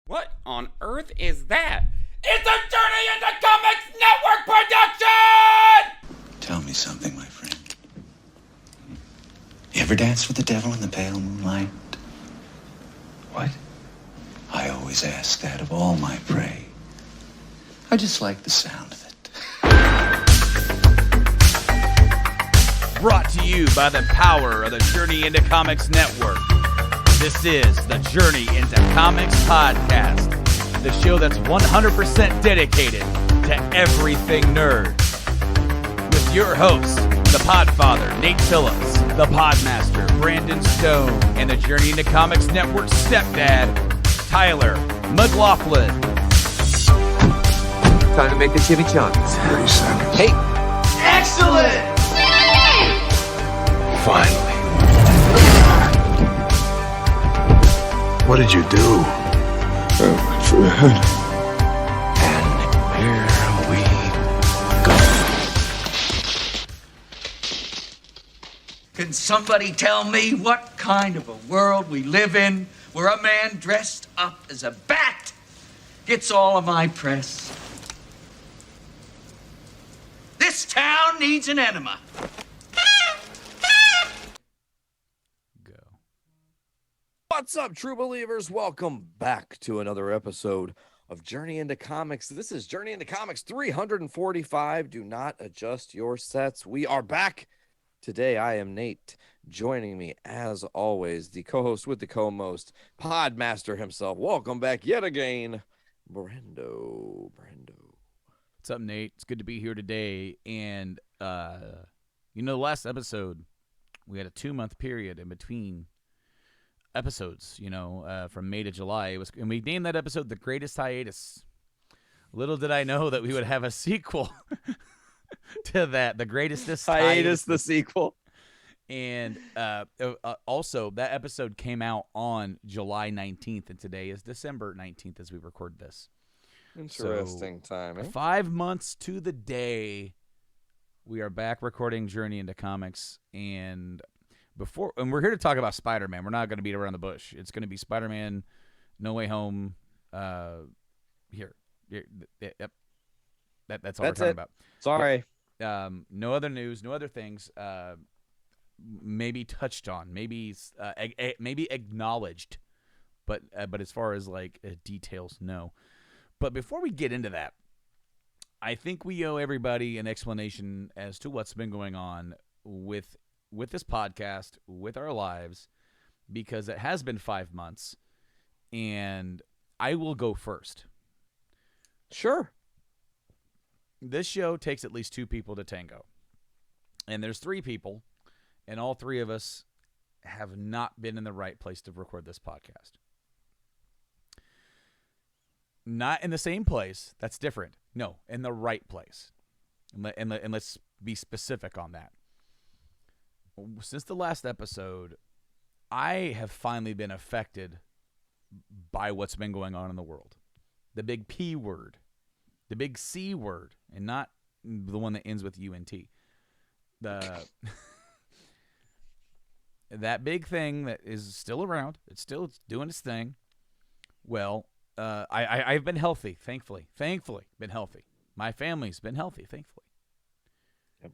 What on earth is that? It's a Journey into Comics Network production! Tell me something, my friend. You ever dance with the devil in the pale moonlight? What? I always ask that of all my prey. I just like the sound of it. Brought to you by the power of the Journey into Comics Network. This is the Journey into Comics podcast, the show that's 100% dedicated to everything nerd. With your hosts, the Podfather, Nate Phillips, the Podmaster, Brandon Stone, and the Journey into Comics Network stepdad, Tyler McLaughlin. Time to make the chimichangas. 30 seconds. Hey! Excellent! Finally. What did you do? I went for the head. And here we go. Can somebody tell me what kind of a world we live in where a man dressed up as a bat gets all of my press? This town needs an enema. What's up, true believers? Welcome back to another episode of Journey into Comics. This is Journey into Comics 345. Do not adjust your sets. We are back. Today, I am Nate. Joining me, as always, the co-host with the co-most, Podmaster himself. Welcome back yet again, Brando. What's up, Nate? It's good to be here today. And, last episode, we had a 2-month period in between episodes, from May to July. And we named that episode The Greatest Hiatus. Little did I know that we would have a sequel to that, The Greatest Hiatus, the sequel. And also, that episode came out on July 19th, and today is December 19th as we record this. Interesting timing. 5 months to the day, we are back recording Journey into Comics, and we're here to talk about Spider-Man. We're not going to beat around the bush. It's going to be Spider-Man, No Way Home. Yep. That's all we're talking about. Sorry. No other news, no other things. Maybe touched on, maybe acknowledged, but as far as details, no. But before we get into that, I think we owe everybody an explanation as to what's been going on with this podcast, with our lives, because it has been 5 months, and I will go first. Sure. This show takes at least 2 people to tango, and there's 3 people, and all 3 of us have not been in the right place to record this podcast. Not in the same place. That's different. No, in the right place. And let's be specific on that. Since the last episode, I have finally been affected by what's been going on in the world. The big P word, the big C word, and not the one that ends with UNT. That big thing that is still around. It's doing its thing. Well, I've been healthy, thankfully. Been healthy. My family's been healthy, thankfully. Yep.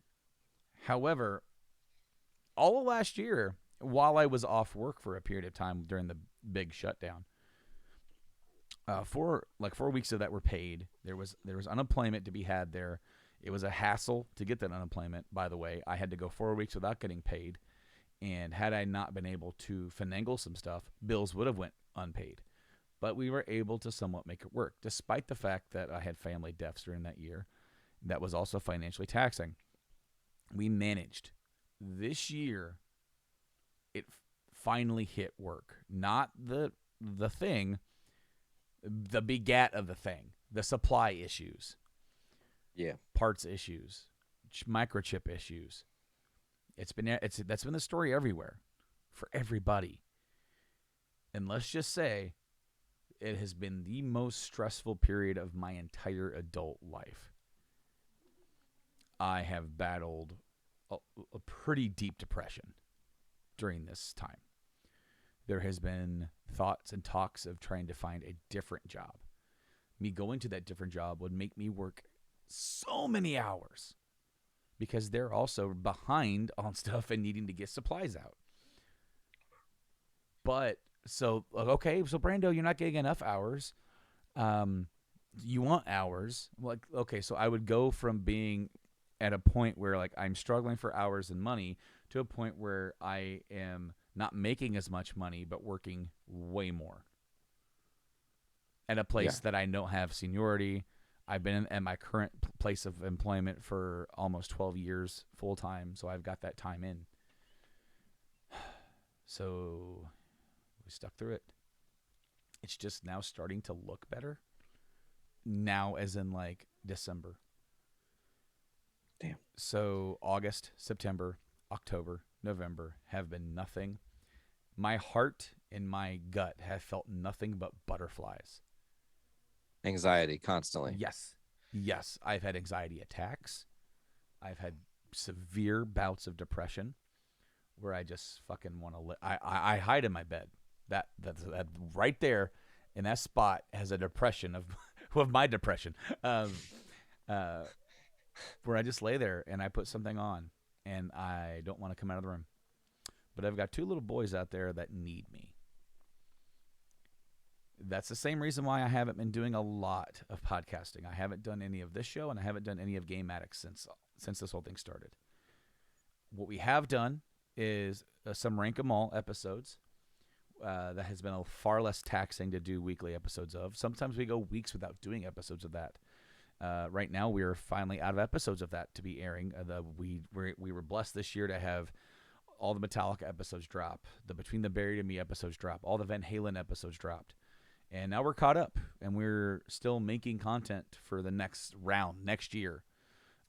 However, all of last year, while I was off work for a period of time during the big shutdown, 4 weeks of that were paid. There was unemployment to be had there. It was a hassle to get that unemployment, by the way. I had to go 4 weeks without getting paid. And had I not been able to finagle some stuff, bills would have went unpaid. But we were able to somewhat make it work, despite the fact that I had family deaths during that year. That was also financially taxing. We managed. This year, it finally hit work. Not the thing, the begat of the thing, the supply issues. Yeah. Parts issues, microchip issues. That's been the story everywhere for everybody. And let's just say it has been the most stressful period of my entire adult life. I have battled a pretty deep depression during this time. there has been thoughts and talks of trying to find a different job. Me going to that different job would make me work so many hours because they're also behind on stuff and needing to get supplies out. But so okay, so Brando, you're not getting enough hours. You want hours. Like, okay, so I would go from being at a point where like I'm struggling for hours and money to a point where I am not making as much money but working way more at a place that I don't have seniority. I've been at my current place of employment for almost 12 years full time, so I've got that time in. So we stuck through it. It's just now starting to look better. Now, as in like December. Damn. So August, September, October, November have been nothing. My heart and my gut have felt nothing but butterflies. Anxiety constantly. Yes. Yes. I've had anxiety attacks. I've had severe bouts of depression where I just fucking want to I hide in my bed. That right there in that spot has a depression of my depression. Where I just lay there and I put something on and I don't want to come out of the room. But I've got two little boys out there that need me. That's the same reason why I haven't been doing a lot of podcasting. I haven't done any of this show, and I haven't done any of Game Addicts since this whole thing started. What we have done is some Rank 'em All episodes. That has been far less taxing to do weekly episodes of. Sometimes we go weeks without doing episodes of that. Right now, we are finally out of episodes of that to be airing. We were blessed this year to have all the Metallica episodes drop, the Between the Buried and Me episodes drop, all the Van Halen episodes dropped. And now we're caught up, and we're still making content for the next round, next year.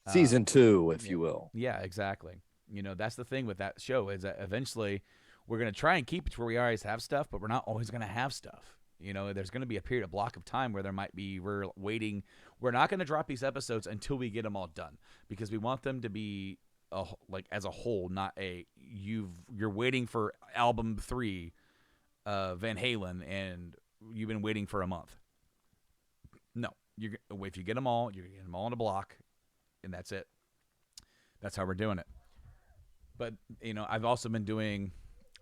Season 2, if you will. Yeah, exactly. You know, that's the thing with that show is that eventually we're going to try and keep it to where we always have stuff, but we're not always going to have stuff. You know, there's going to be a block of time where we're waiting. We're not going to drop these episodes until we get them all done because we want them to be as a whole, not you're waiting for album 3 Van Halen and you've been waiting for a month. No, if you get them all, you're getting them all in a block, and that's it. That's how we're doing it. But you know, I've also been doing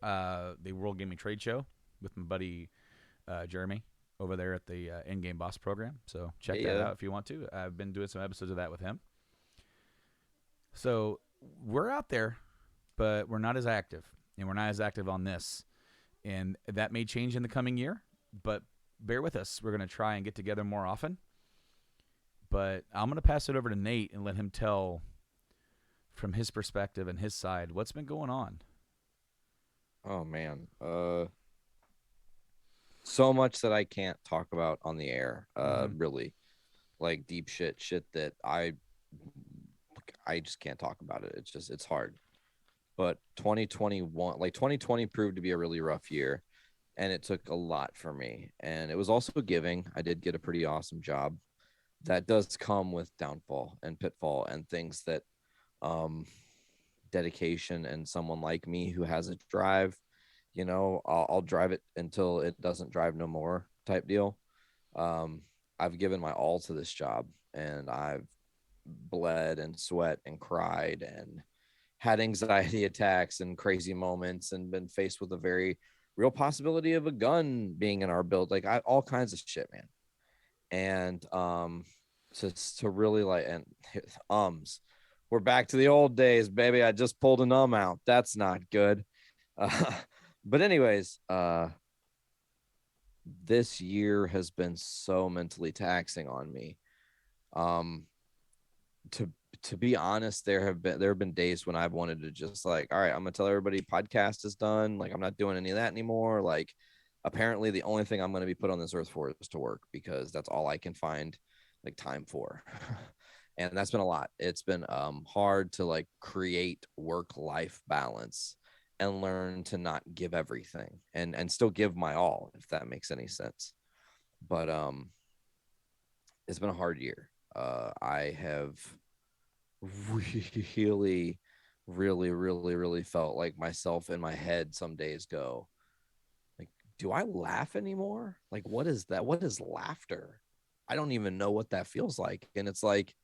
the World Gaming Trade Show with my buddy Jeremy over there at the In-Game Boss program. So check that out if you want to. I've been doing some episodes of that with him. So we're out there, but we're not as active, and we're not as active on this. And that may change in the coming year. But bear with us. We're going to try and get together more often. But I'm going to pass it over to Nate and let him tell from his perspective and his side what's been going on. Oh, man. So much that I can't talk about on the air, really. Like deep shit that I just can't talk about it. It's hard. But 2020 proved to be a really rough year. And it took a lot for me. And it was also giving. I did get a pretty awesome job. That does come with downfall and pitfall and things that dedication and someone like me who has a drive, you know, I'll drive it until it doesn't drive no more type deal. I've given my all to this job, and I've bled and sweat and cried and had anxiety attacks and crazy moments and been faced with a very real possibility of a gun being in our build, like all kinds of shit, man. And to really we're back to the old days, baby. I just pulled an out. That's not good. But anyways, this year has been so mentally taxing on me. To be honest, there have been days when I've wanted to just like, all right, I'm gonna tell everybody podcast is done. Like, I'm not doing any of that anymore. Like, apparently the only thing I'm going to be put on this earth for is to work, because that's all I can find like time for. And that's been a lot. It's been hard to like create work-life balance and learn to not give everything and still give my all, if that makes any sense. But it's been a hard year. I have really felt like myself in my head some days go, do I laugh anymore? Like, what is that? What is laughter? I don't even know what that feels like. And it's like,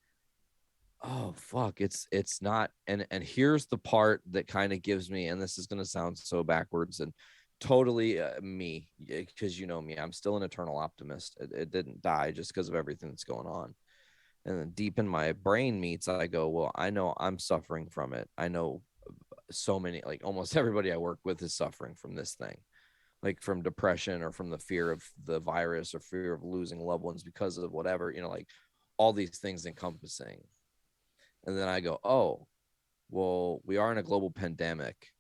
oh fuck, it's not. And here's the part that kind of gives me, and this is going to sound so backwards and totally me, because you know me, I'm still an eternal optimist. It didn't die just because of everything that's going on. And then deep in my brain meets, I go, well, I know I'm suffering from it. I know so many, like almost everybody I work with is suffering from this thing, like from depression or from the fear of the virus or fear of losing loved ones because of whatever, like all these things encompassing. And then I go, oh, well, we are in a global pandemic,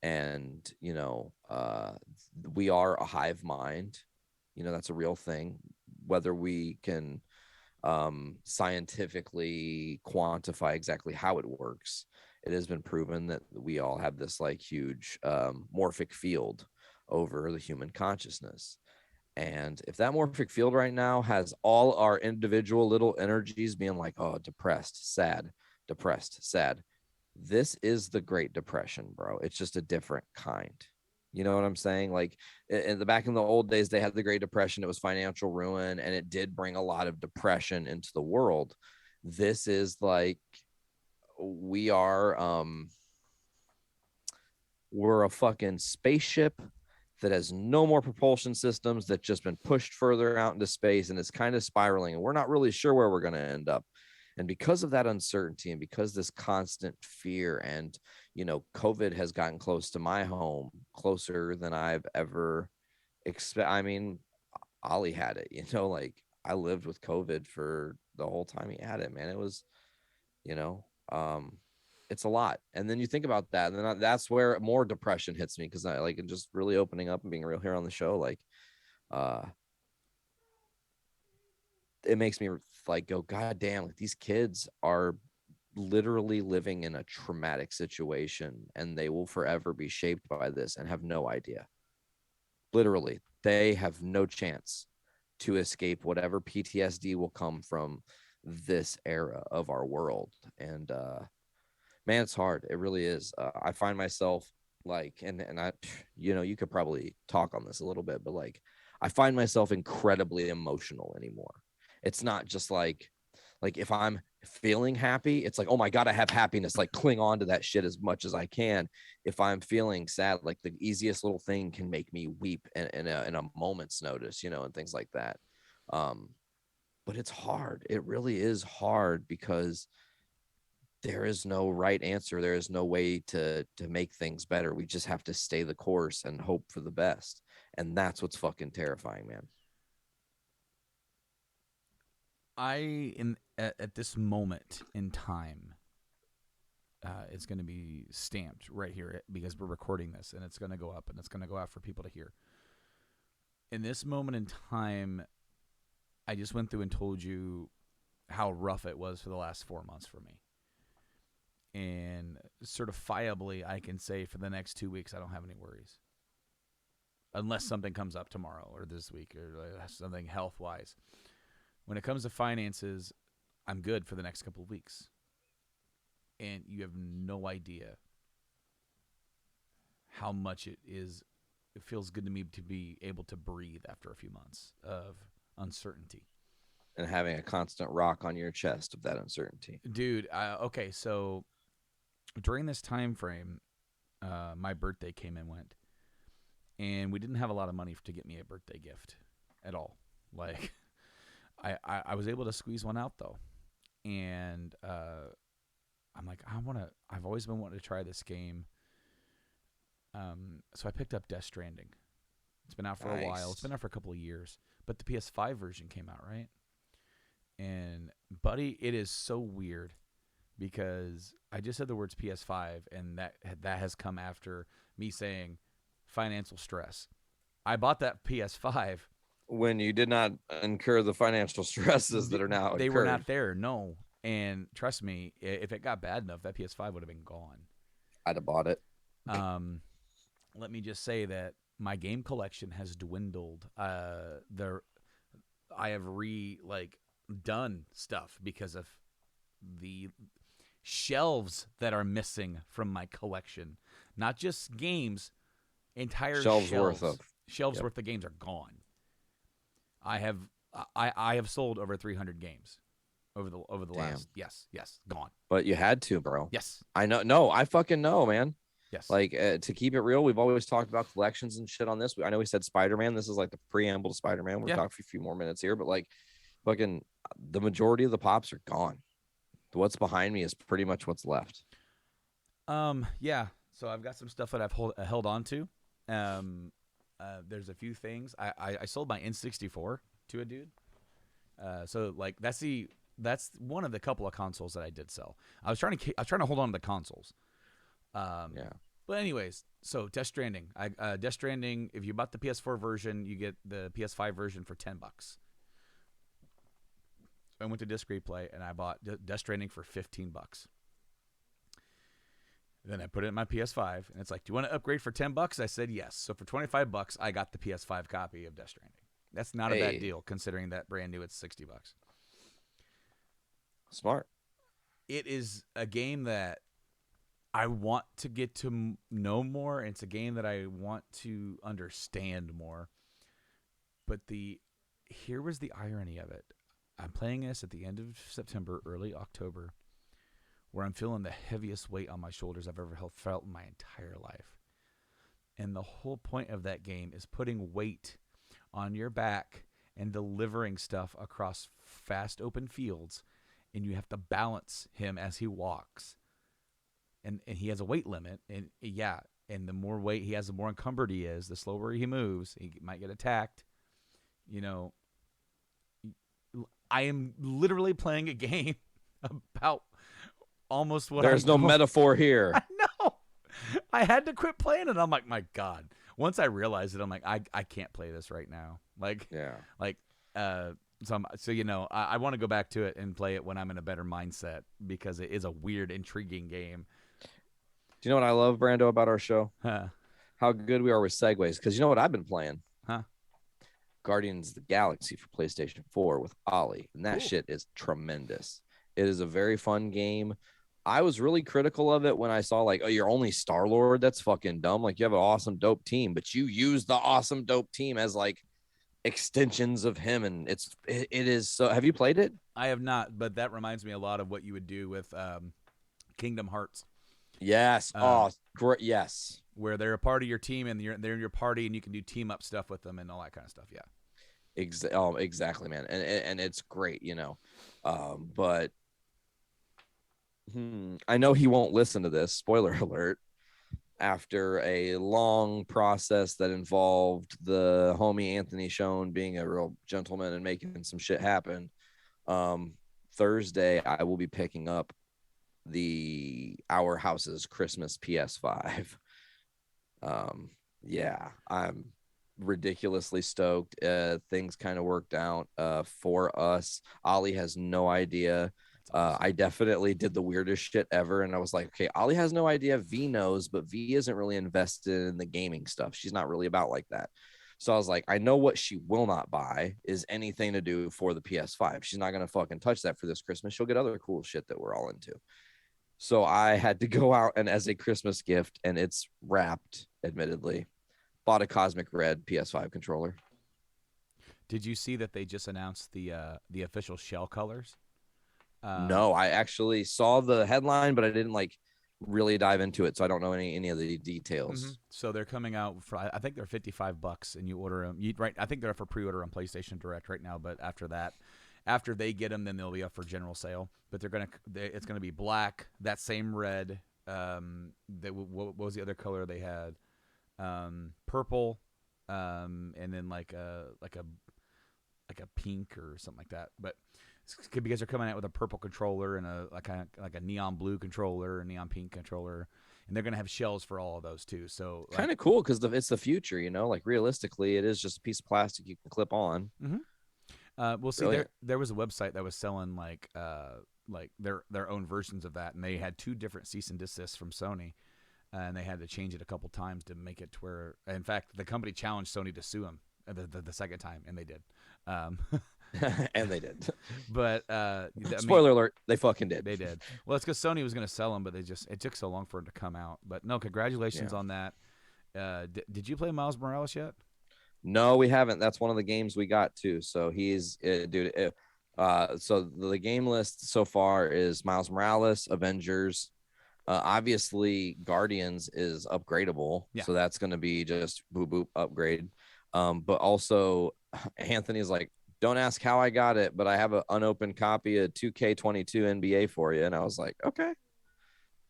and we are a hive mind. That's a real thing. Whether we can scientifically quantify exactly how it works, it has been proven that we all have this like huge morphic field over the human consciousness. And if that morphic field right now has all our individual little energies being like, oh, depressed, sad, this is the Great Depression, bro. It's just a different kind. You know what I'm saying? Like back in the old days, they had the Great Depression. It was financial ruin, and it did bring a lot of depression into the world. This is like we're a fucking spaceship that has no more propulsion systems, that's just been pushed further out into space, and it's kind of spiraling, and we're not really sure where we're going to end up. And because of that uncertainty, and because this constant fear, and COVID has gotten close to my home, closer than I've ever I mean, Ollie had it, like I lived with COVID for the whole time he had it, man. It was, you know, um, it's a lot. And then you think about that, and then that's where more depression hits me, because I like, and just really opening up and being real here on the show, like, it makes me like go, God damn, like these kids are literally living in a traumatic situation, and they will forever be shaped by this and have no idea. Literally, they have no chance to escape whatever PTSD will come from this era of our world. And man, it's hard. It really is. I find myself like, and I, you could probably talk on this a little bit, but like, I find myself incredibly emotional anymore. It's not just like if I'm feeling happy, it's like, oh my God, I have happiness. Like, cling on to that shit as much as I can. If I'm feeling sad, like the easiest little thing can make me weep in a moment's notice, and things like that. But it's hard. It really is hard, because there is no right answer. There is no way to make things better. We just have to stay the course and hope for the best. And that's what's fucking terrifying, man. At this moment in time, it's going to be stamped right here, because we're recording this, and it's going to go up, and it's going to go out for people to hear. In this moment in time, I just went through and told you how rough it was for the last 4 months for me. And certifiably, I can say for the next 2 weeks, I don't have any worries. Unless something comes up tomorrow or this week, or something health-wise. When it comes to finances, I'm good for the next couple of weeks. And you have no idea how much it feels good to me to be able to breathe after a few months of uncertainty. And having a constant rock on your chest of that uncertainty. Dude, okay, so during this time frame, my birthday came and went. And we didn't have a lot of money to get me a birthday gift at all. Like, I was able to squeeze one out, though. And I'm like, I've always been wanting to try this game. So I picked up Death Stranding. It's been out for a while. It's been out for a couple of years. But the PS5 version came out, right? And, buddy, it is so weird, because I just said the words PS5, and that has come after me saying financial stress. I bought that PS5 when you did not incur the financial stresses that are now they incurred. were not there, no. And trust me, if it got bad enough, that PS5 would have been gone. I'd have bought it. Let me just say that my game collection has dwindled. I have done stuff because of the shelves that are missing from my collection. Not just games, entire shelves worth of Shelves worth of games are gone. I have sold over 300 games over the last. Yes, gone. But you had to, bro. Yes. I know. No, I fucking know, man. Yes. Like, to keep it real, we've always talked about collections and shit on this. I know we said Spider-Man. This is like the preamble to Spider-Man. We're talking for a few more minutes here, but like, fucking, the majority of the pops are gone. What's behind me is pretty much what's left. Yeah. So I've got some stuff that I've held on to. There's a few things. I sold my N64 to a dude. So like that's one of the couple of consoles that I did sell. I was trying to hold on to the consoles. Yeah. But anyways, so Death Stranding. Death Stranding. If you bought the PS4 version, you get the PS5 version for $10. So I went to Disc Replay and I bought Death Stranding for $15. Then I put it in my PS5, and it's like, "Do you want to upgrade for $10?" I said yes. So for $25, I got the PS5 copy of Death Stranding. That's not a bad deal, considering that brand new it's $60. Smart. It is a game that I want to get to know more. And it's a game that I want to understand more. But here was the irony of it. I'm playing this at the end of September, early October, where I'm feeling the heaviest weight on my shoulders I've ever felt in my entire life. And the whole point of that game is putting weight on your back and delivering stuff across fast open fields, and you have to balance him as he walks. And he has a weight limit, and the more weight he has, the more encumbered he is, the slower he moves, he might get attacked. You know, I am literally playing a game about almost what There's no metaphor here. I know. I had to quit playing it. I'm like, my God. Once I realized it, I'm like, I can't play this right now. Like, yeah. Like, so you know, I want to go back to it and play it when I'm in a better mindset, because it is a weird, intriguing game. Do you know what I love, Brando, about our show? Huh. How good we are with segues. Because you know what I've been playing? Huh? Guardians of the Galaxy for PlayStation 4 with Ollie. And that shit is tremendous. It is a very fun game. I was really critical of it when I saw, like, oh, you're only Star-Lord. That's fucking dumb. Like, you have an awesome, dope team, but you use the awesome, dope team as, like, extensions of him. And it is so. Have you played it? I have not, but that reminds me a lot of what you would do with Kingdom Hearts. Yes. Great. Yes. Where they're a part of your team, and they're in your party, and you can do team up stuff with them and all that kind of stuff. Yeah. Exactly, man. And it's great, you know. But I know he won't listen to this. Spoiler alert. After a long process that involved the homie Anthony Schoen being a real gentleman and making some shit happen, Thursday I will be picking up Our House's Christmas PS5. Yeah, I'm ridiculously stoked. Things kind of worked out for us. Ollie has no idea. I definitely did the weirdest shit ever, and I was like, okay, Ollie has no idea, V knows, but V isn't really invested in the gaming stuff. She's not really about like that. So I was like, I know what she will not buy is anything to do for the PS5. She's not gonna fucking touch that for this Christmas. She'll get other cool shit that we're all into. So I had to go out and, as a Christmas gift, and it's wrapped, admittedly, bought a Cosmic Red PS5 controller. Did you see that they just announced the official shell colors? No, I actually saw the headline, but I didn't like really dive into it, so I don't know any of the details. Mm-hmm. So they're coming out for, I think they're $55, and you order them. Right, I think they're for pre-order on PlayStation Direct right now. But after they get them, then they'll be up for general sale. But it's gonna be black, that same red. What was the other color they had? Purple, and then like a pink or something like that. But because they're coming out with a purple controller and a neon blue controller and neon pink controller, and they're gonna have shells for all of those too. So kind of cool, because it's the future, you know. Like, realistically, it is just a piece of plastic you can clip on. Mm-hmm. We'll see. There was a website that was selling like their own versions of that, and they had 2 different cease and desists from Sony, and they had to change it a couple times to make it to where, in fact, the company challenged Sony to sue them the second time, and they did. And they did. But spoiler alert, they fucking did. They did. Well, it's because Sony was going to sell them, but it took so long for it to come out. But no, congratulations on that. Did you play Miles Morales yet? No, we haven't. That's one of the games we got too. So he's dude. So the game list so far is Miles Morales, Avengers. Obviously, Guardians is upgradable, Yeah. so that's going to be just boop boop upgrade. But also, Anthony's like, don't ask how I got it, but I have an unopened copy of 2K22 NBA for you, and I was like, okay,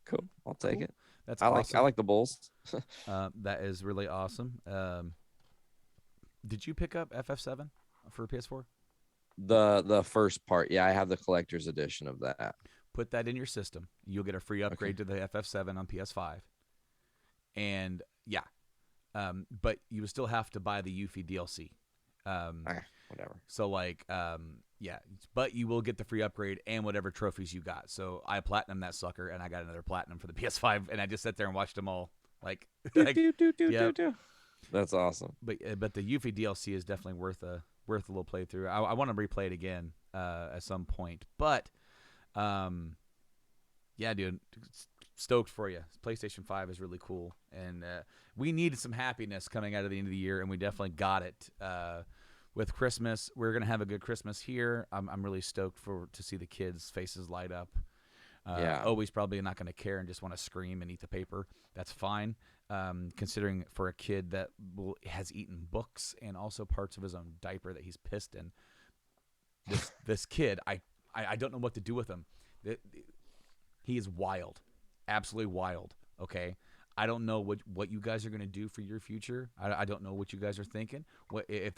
cool, I'll take Cool. it. That's I awesome. like the Bulls. That is really awesome. Did you pick up FF7 for PS4? The first part, yeah, I have the collector's edition of that. Put that in your system. You'll get a free upgrade to the FF7 on PS5. And yeah, but you still have to buy the Yuffie DLC. Whatever. So like, yeah, but you will get the free upgrade and whatever trophies you got. So I platinum that sucker, and I got another platinum for the PS5, and I just sat there and watched them all. Like, That's awesome. But the Yuffie DLC is definitely worth a little playthrough. I want to replay it again at some point, but yeah, dude, stoked for you. PlayStation 5 is really cool, and we needed some happiness coming out of the end of the year, and we definitely got it. With Christmas, we're gonna have a good Christmas here. I'm really stoked to see the kids' faces light up. Obi's probably not going to care and just want to scream and eat the paper. That's fine, considering for a kid that has eaten books and also parts of his own diaper that he's pissed in. This kid, I don't know what to do with him. He is wild, absolutely wild. Okay, I don't know what you guys are going to do for your future. I don't know what you guys are thinking. What if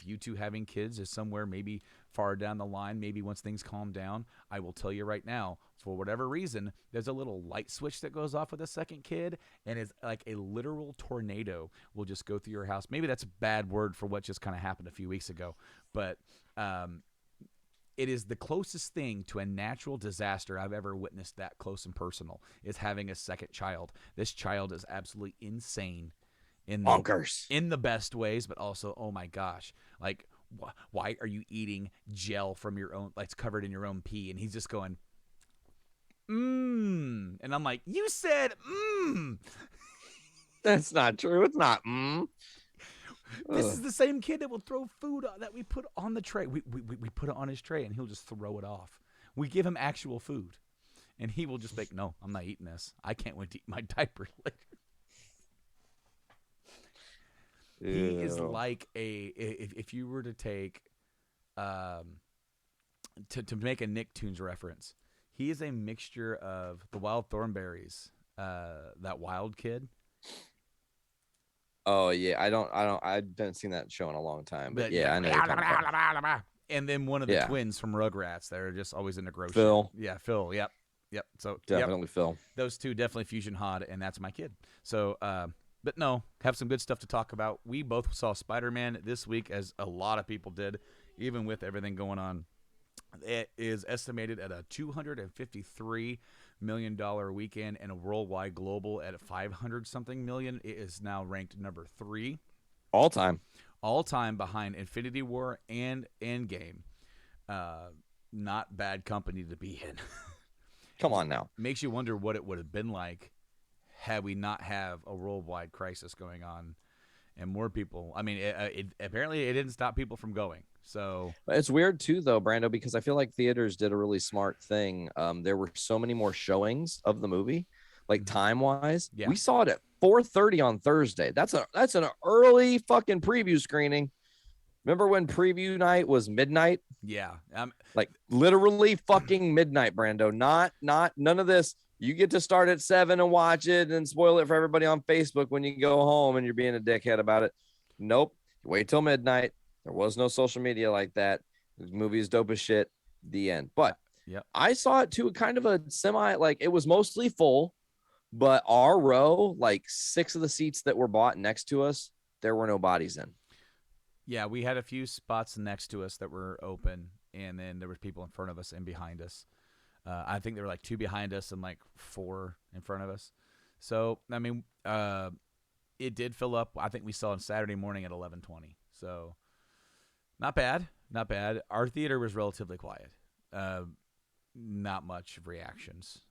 you two having kids is somewhere maybe far down the line, maybe once things calm down. I will tell you right now, for whatever reason, there's a little light switch that goes off with a second kid, and it's like a literal tornado will just go through your house. Maybe that's a bad word for what just kind of happened a few weeks ago, but it is the closest thing to a natural disaster I've ever witnessed that close and personal, is having a second child. This child is absolutely insane Bonkers. in the best ways, but also, oh my gosh, like, why are you eating gel from your own, like, it's covered in your own pee? And he's just going, and I'm like, you said, That's not true. It's not. This is the same kid that will throw food that we put on the tray. We put it on his tray, and he'll just throw it off. We give him actual food, and he will just be like, no, I'm not eating this. I can't wait to eat my diaper later. He is like if you were to take to make a Nicktoons reference, he is a mixture of the Wild Thornberrys, that wild kid. Oh yeah, I haven't seen that show in a long time, but yeah, I know. And then one of the twins from Rugrats that are just always in the grocery. Phil. Yeah, Phil. Yep. So Definitely Phil. Those two definitely fusion hot, and that's my kid. So, but no, have some good stuff to talk about. We both saw Spider-Man this week, as a lot of people did, even with everything going on. It is estimated at a $253 million weekend, and a worldwide global at 500-something million. It is now ranked number 3. All time behind Infinity War and Endgame. Not bad company to be in. Come on now. Makes you wonder what it would have been like had we not have a worldwide crisis going on and more people. I mean, apparently it didn't stop people from going. So it's weird too, though, Brando, because I feel like theaters did a really smart thing. There were so many more showings of the movie, like time wise. Yeah. We saw it at 4:30 on Thursday. That's an early fucking preview screening. Remember when preview night was midnight? Yeah. Like literally fucking midnight, Brando. Not none of this. You get to start at 7 and watch it and spoil it for everybody on Facebook when you go home and you're being a dickhead about it. Nope. Wait till midnight. There was no social media like that. The movie is dope as shit. The end. But I saw it too, kind of a semi, like it was mostly full, but our row, like 6 of the seats that were bought next to us, there were no bodies in. Yeah, we had a few spots next to us that were open, and then there were people in front of us and behind us. I think there were like 2 behind us and like 4 in front of us. So, I mean, it did fill up. I think we saw on Saturday morning at 11:20. So, not bad. Not bad. Our theater was relatively quiet. Not much reactions.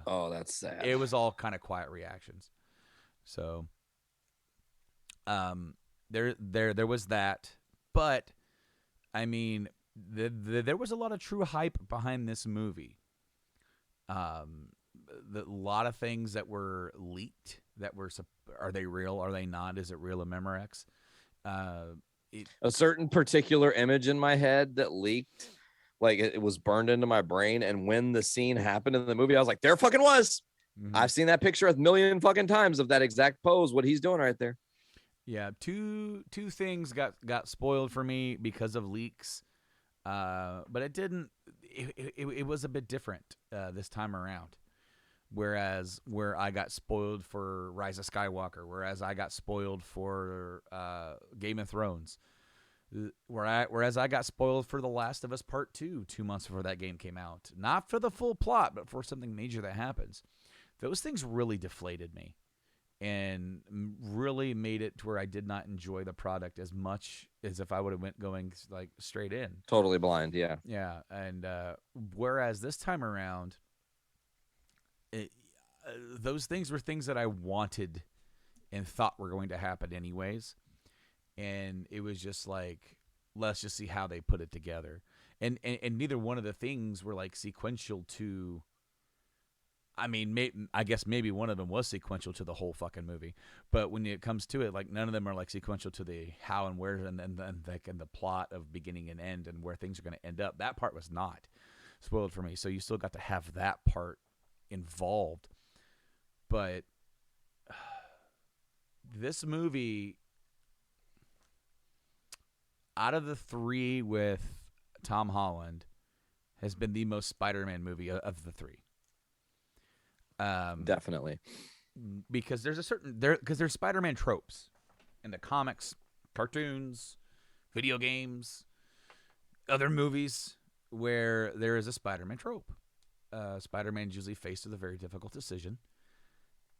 Oh, that's sad. It was all kind of quiet reactions. So, There was that, but I mean, there was a lot of true hype behind this movie. A lot of things that were leaked that were, are they real? Are they not? Is it real in Memorex? A certain particular image in my head that leaked, like it was burned into my brain. And when the scene happened in the movie, I was like, there fucking was. Mhm. I've seen that picture a million fucking times of that exact pose, what he's doing right there. Yeah, two things got spoiled for me because of leaks, but it didn't. It was a bit different this time around. Whereas where I got spoiled for Rise of Skywalker, whereas I got spoiled for Game of Thrones, whereas I got spoiled for The Last of Us Part 2 2 months before that game came out. Not for the full plot, but for something major that happens. Those things really deflated me and really made it to where I did not enjoy the product as much as if I would have went going like straight in. Totally blind, yeah. Yeah, and whereas this time around, those things were things that I wanted and thought were going to happen anyways. And it was just like, let's just see how they put it together. And neither one of the things were like sequential to, I mean, I guess maybe one of them was sequential to the whole fucking movie. But when it comes to it, like none of them are like sequential to the how and where and the plot of beginning and end and where things are going to end up. That part was not spoiled for me. So you still got to have that part involved. But this movie, out of the three with Tom Holland, has been the most Spider-Man movie of the three. Definitely. Because there's there's Spider-Man tropes in the comics, cartoons, video games, other movies where there is a Spider-Man trope. Spider-Man's usually faced with a very difficult decision,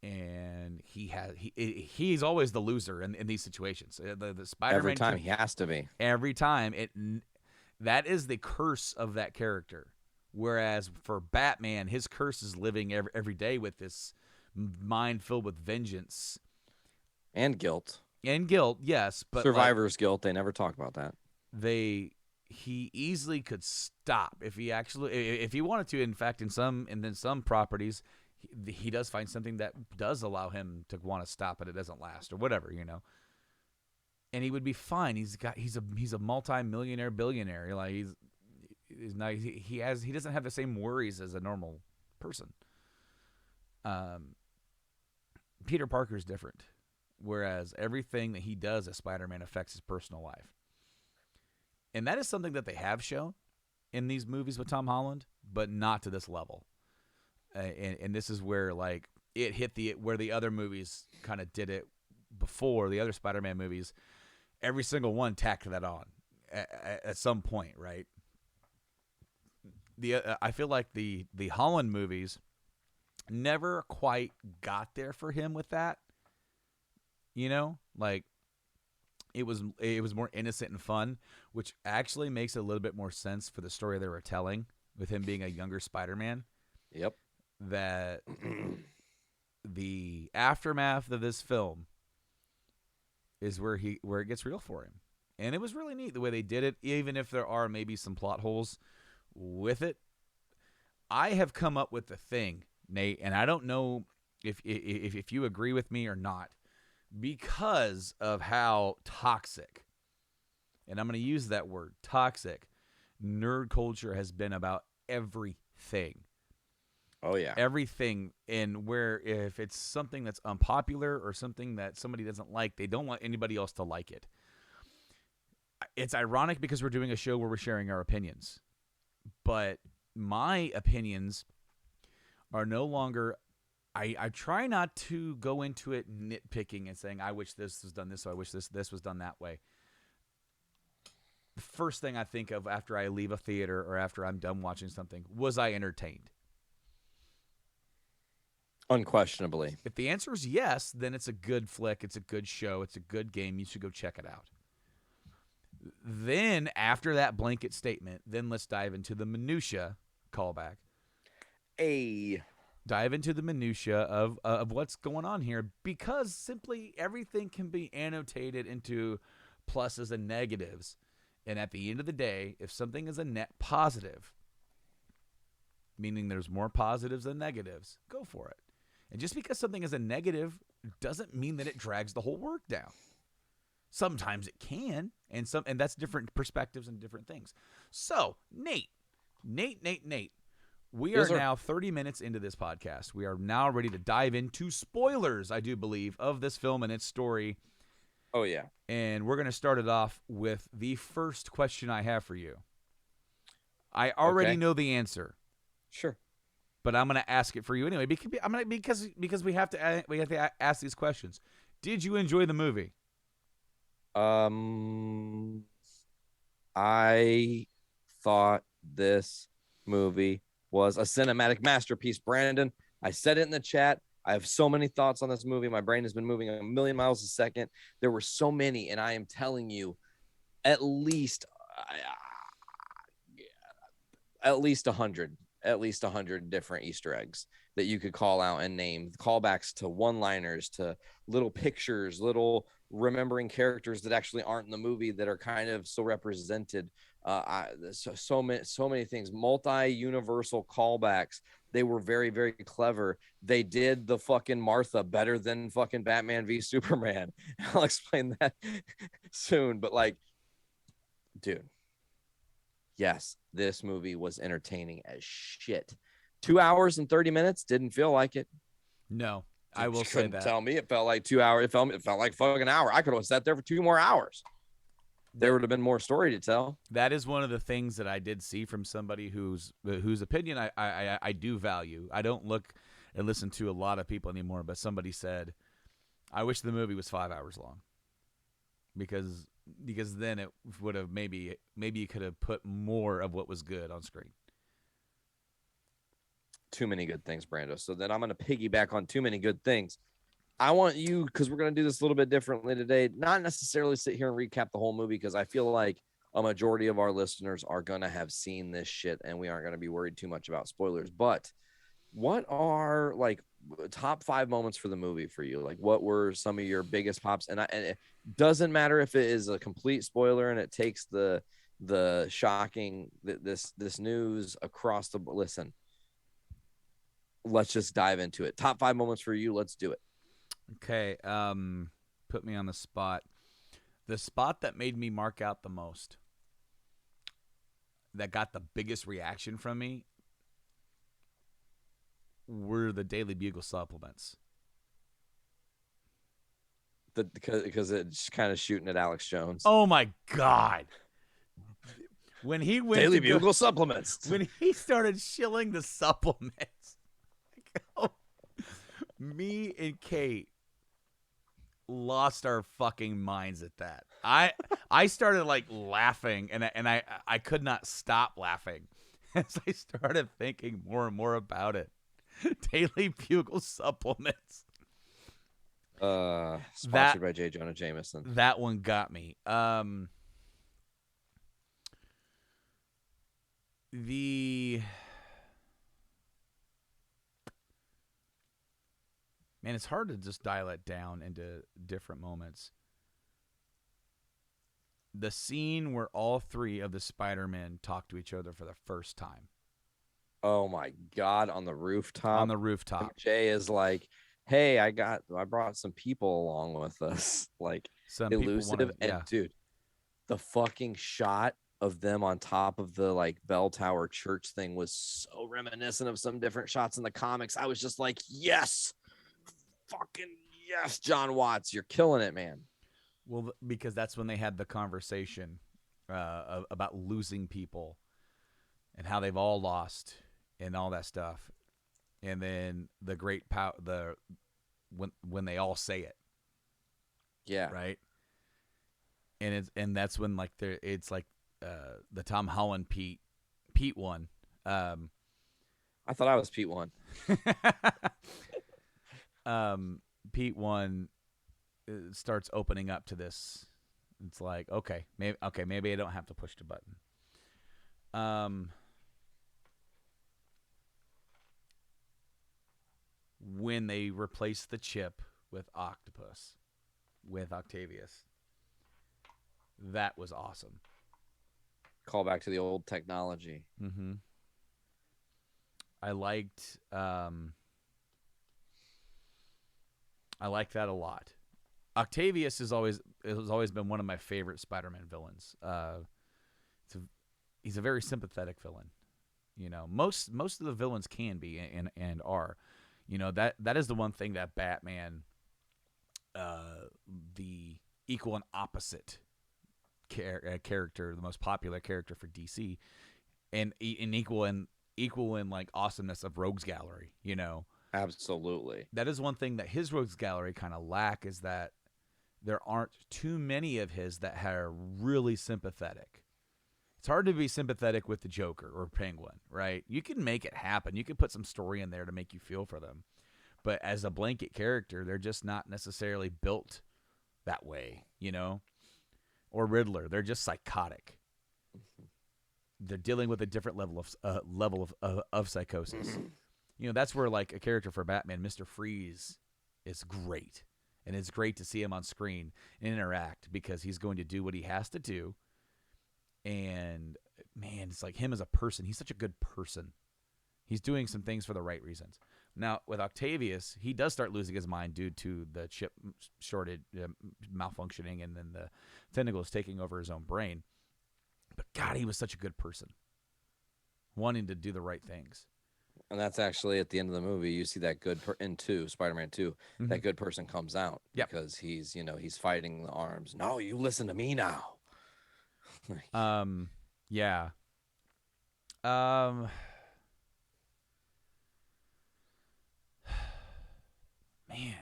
and he's always the loser in these situations. The Spider-Man Every time he has to be. Every time that is the curse of that character. Whereas for Batman, his curse is living every day with this mind filled with vengeance And guilt. and guilt. Yes, but Survivor's guilt. They never talk about that. He easily could stop if he wanted to. In fact, in some properties, he does find something that does allow him to want to stop, but it doesn't last or whatever, And he would be fine. He's a multi-millionaire billionaire. Like he doesn't have the same worries as a normal person. Peter Parker's different, whereas everything that he does as Spider-Man affects his personal life. And that is something that they have shown in these movies with Tom Holland, but not to this level. And this is where like it hit where the other movies kind of did it before. The other Spider-Man movies, every single one tacked that on at some point, right? I feel like the Holland movies never quite got there for him with that. Like it was more innocent and fun, which actually makes a little bit more sense for the story they were telling with him being a younger Spider-Man. Yep. That the aftermath of this film is where it gets real for him. And it was really neat the way they did it, even if there are maybe some plot holes with it. I have come up with the thing, Nate, and I don't know if you agree with me or not, because of how toxic, and I'm going to use that word, toxic, nerd culture has been about everything. Oh, yeah. Everything. And where if it's something that's unpopular or something that somebody doesn't like, they don't want anybody else to like it. It's ironic because we're doing a show where we're sharing our opinions. But my opinions are no longer... I try not to go into it nitpicking and saying, I wish this was done this way, I wish this was done that way. The first thing I think of after I leave a theater or after I'm done watching something, was I entertained? Unquestionably. If the answer is yes, then it's a good flick, it's a good show, it's a good game, you should go check it out. Then, after that blanket statement, then let's dive into the minutia callback. dive into the minutia of what's going on here, because simply everything can be annotated into pluses and negatives. And at the end of the day, if something is a net positive, meaning there's more positives than negatives, go for it. And just because something is a negative doesn't mean that it drags the whole work down. Sometimes it can, and that's different perspectives and different things. So, Nate, we are now 30 minutes into this podcast. We are now ready to dive into spoilers, I do believe, of this film and its story. Oh, yeah. And we're going to start it off with the first question I have for you. I already know the answer. Sure. But I'm going to ask it for you anyway, because we have to ask these questions. Did you enjoy the movie? I thought this movie was a cinematic masterpiece, Brandon. I said it in the chat. I have so many thoughts on this movie. My brain has been moving a million miles a second. There were so many, and I am telling you, at least 100 different Easter eggs that you could call out and name, callbacks to one-liners, to little pictures, little remembering characters that actually aren't in the movie that are kind of so represented. So many things, multi-universal callbacks. They were very, very clever. They did the fucking Martha better than fucking Batman v Superman. I'll explain that soon. But like, dude, yes, this movie was entertaining as shit. 2 hours and 30 minutes. Didn't feel like it. No, I will say that. Tell me it felt like 2 hours. It felt like fucking an hour. I could have sat there for 2 more hours. There would have been more story to tell. That is one of the things that I did see from somebody whose opinion I do value. I don't look and listen to a lot of people anymore, but somebody said, I wish the movie was 5 hours long. Because then it would have maybe you could have put more of what was good on screen. Too many good things, Brando. So then I'm going to piggyback on too many good things. I want you, because we're going to do this a little bit differently today, not necessarily sit here and recap the whole movie, because I feel like a majority of our listeners are going to have seen this shit and we aren't going to be worried too much about spoilers. But what are like top 5 moments for the movie for you? Like, what were some of your biggest pops? And it doesn't matter if it is a complete spoiler and it takes the shocking, this news across the, listen, let's just dive into it. Top 5 moments for you. Let's do it. Okay. Put me on the spot. The spot that made me mark out the most, that got the biggest reaction from me, were the Daily Bugle supplements. Because it's kind of shooting at Alex Jones. Oh my God. When he went Daily Bugle supplements. When he started shilling the supplements, me and Kate lost our fucking minds at that. I started like laughing, and I could not stop laughing as I started thinking more and more about it. Daily Bugle supplements. Sponsored by J. Jonah Jameson. That one got me. Man, it's hard to just dial it down into different moments. The scene where all 3 of the Spider-Men talk to each other for the first time. Oh my God, on the rooftop. On the rooftop. Jay is like, hey, I brought some people along with us. Like, Some elusive. people wanna, and dude, the fucking shot of them on top of the like bell tower church thing was so reminiscent of some different shots in the comics. I was just like, yes, fucking yes, John Watts, you're killing it, man. Well, because that's when they had the conversation about losing people and how they've all lost and all that stuff. And then the great when they all say it. Yeah. Right. And that's when like it's like the Tom Holland Pete one. I thought I was Pete one. Pete one starts opening up to this. It's like, okay, maybe I don't have to push the button. when they replaced the chip with Octopus, with Octavius. That was awesome. Call back to the old technology. Mm-hmm. I liked that a lot. Octavius has always been one of my favorite Spider-Man villains. He's a very sympathetic villain. You know, most of the villains can be and are. You know, that is the one thing that Batman, the equal and opposite character, the most popular character for DC, and equal in like awesomeness of Rogues Gallery. You know, Absolutely. that is one thing that his Rogues Gallery kind of lack, is that there aren't too many of his that are really sympathetic. It's hard to be sympathetic with the Joker or Penguin, right? You can make it happen. You can put some story in there to make you feel for them. But as a blanket character, they're just not necessarily built that way, you know? Or Riddler, they're just psychotic. They're dealing with a different level of psychosis. You know, that's where like a character for Batman, Mr. Freeze, is great. And it's great to see him on screen and interact, because he's going to do what he has to do. And man, it's like him as a person. He's such a good person. He's doing some things for the right reasons. Now, with Octavius, he does start losing his mind due to the chip shorted malfunctioning, and then the tentacles taking over his own brain. But God, he was such a good person, wanting to do the right things. And that's actually at the end of the movie. You see that good in Spider-Man 2, Mm-hmm. that good person comes out because he's fighting the arms. No, you listen to me now. Yeah. Man,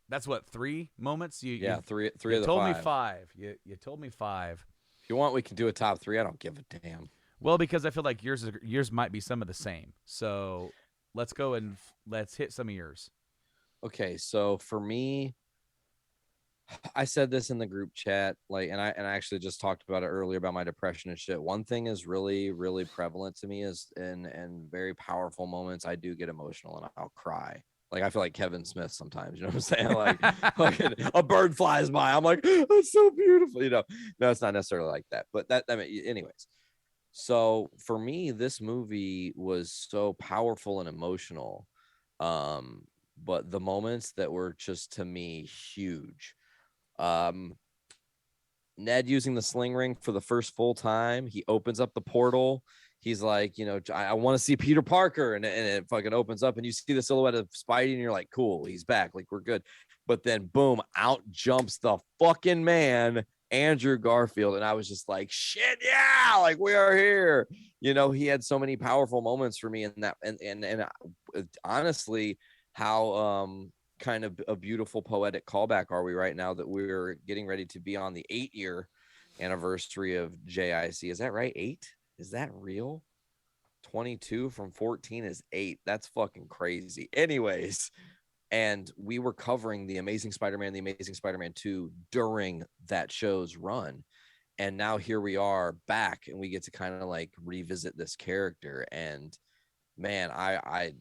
that's what, 3 moments. Three you of the told five. me 5. You told me 5. If you want, we can do a top 3. I don't give a damn. Well, because I feel like yours might be some of the same. So let's go and let's hit some of yours. Okay, so for me, I said this in the group chat, like, and I actually just talked about it earlier about my depression and shit. One thing is really, really prevalent to me is in very powerful moments, I do get emotional and I'll cry. Like, I feel like Kevin Smith sometimes, you know what I'm saying? Like a bird flies by, I'm like, that's so beautiful, you know? No, it's not necessarily like that, but I mean, anyways. So for me, this movie was so powerful and emotional. But the moments that were just, to me, huge. Ned using the sling ring for the first full time. He opens up the portal. He's like, you know, I want to see Peter Parker. And it fucking opens up and you see the silhouette of Spidey and you're like, cool, he's back. Like, we're good. But then boom, out jumps the fucking man, Andrew Garfield. And I was just like, shit, yeah, like, we are here. You know, he had so many powerful moments for me in that. And honestly, how kind of a beautiful poetic callback are we right now that we're getting ready to be on the 8-year anniversary of JIC. Is that right? 8? Is that real? 22 from 14 is 8. That's fucking crazy. Anyways, and we were covering the Amazing Spider-Man, the Amazing Spider-Man 2 during that show's run. And now here we are back and we get to kind of like revisit this character. And man, I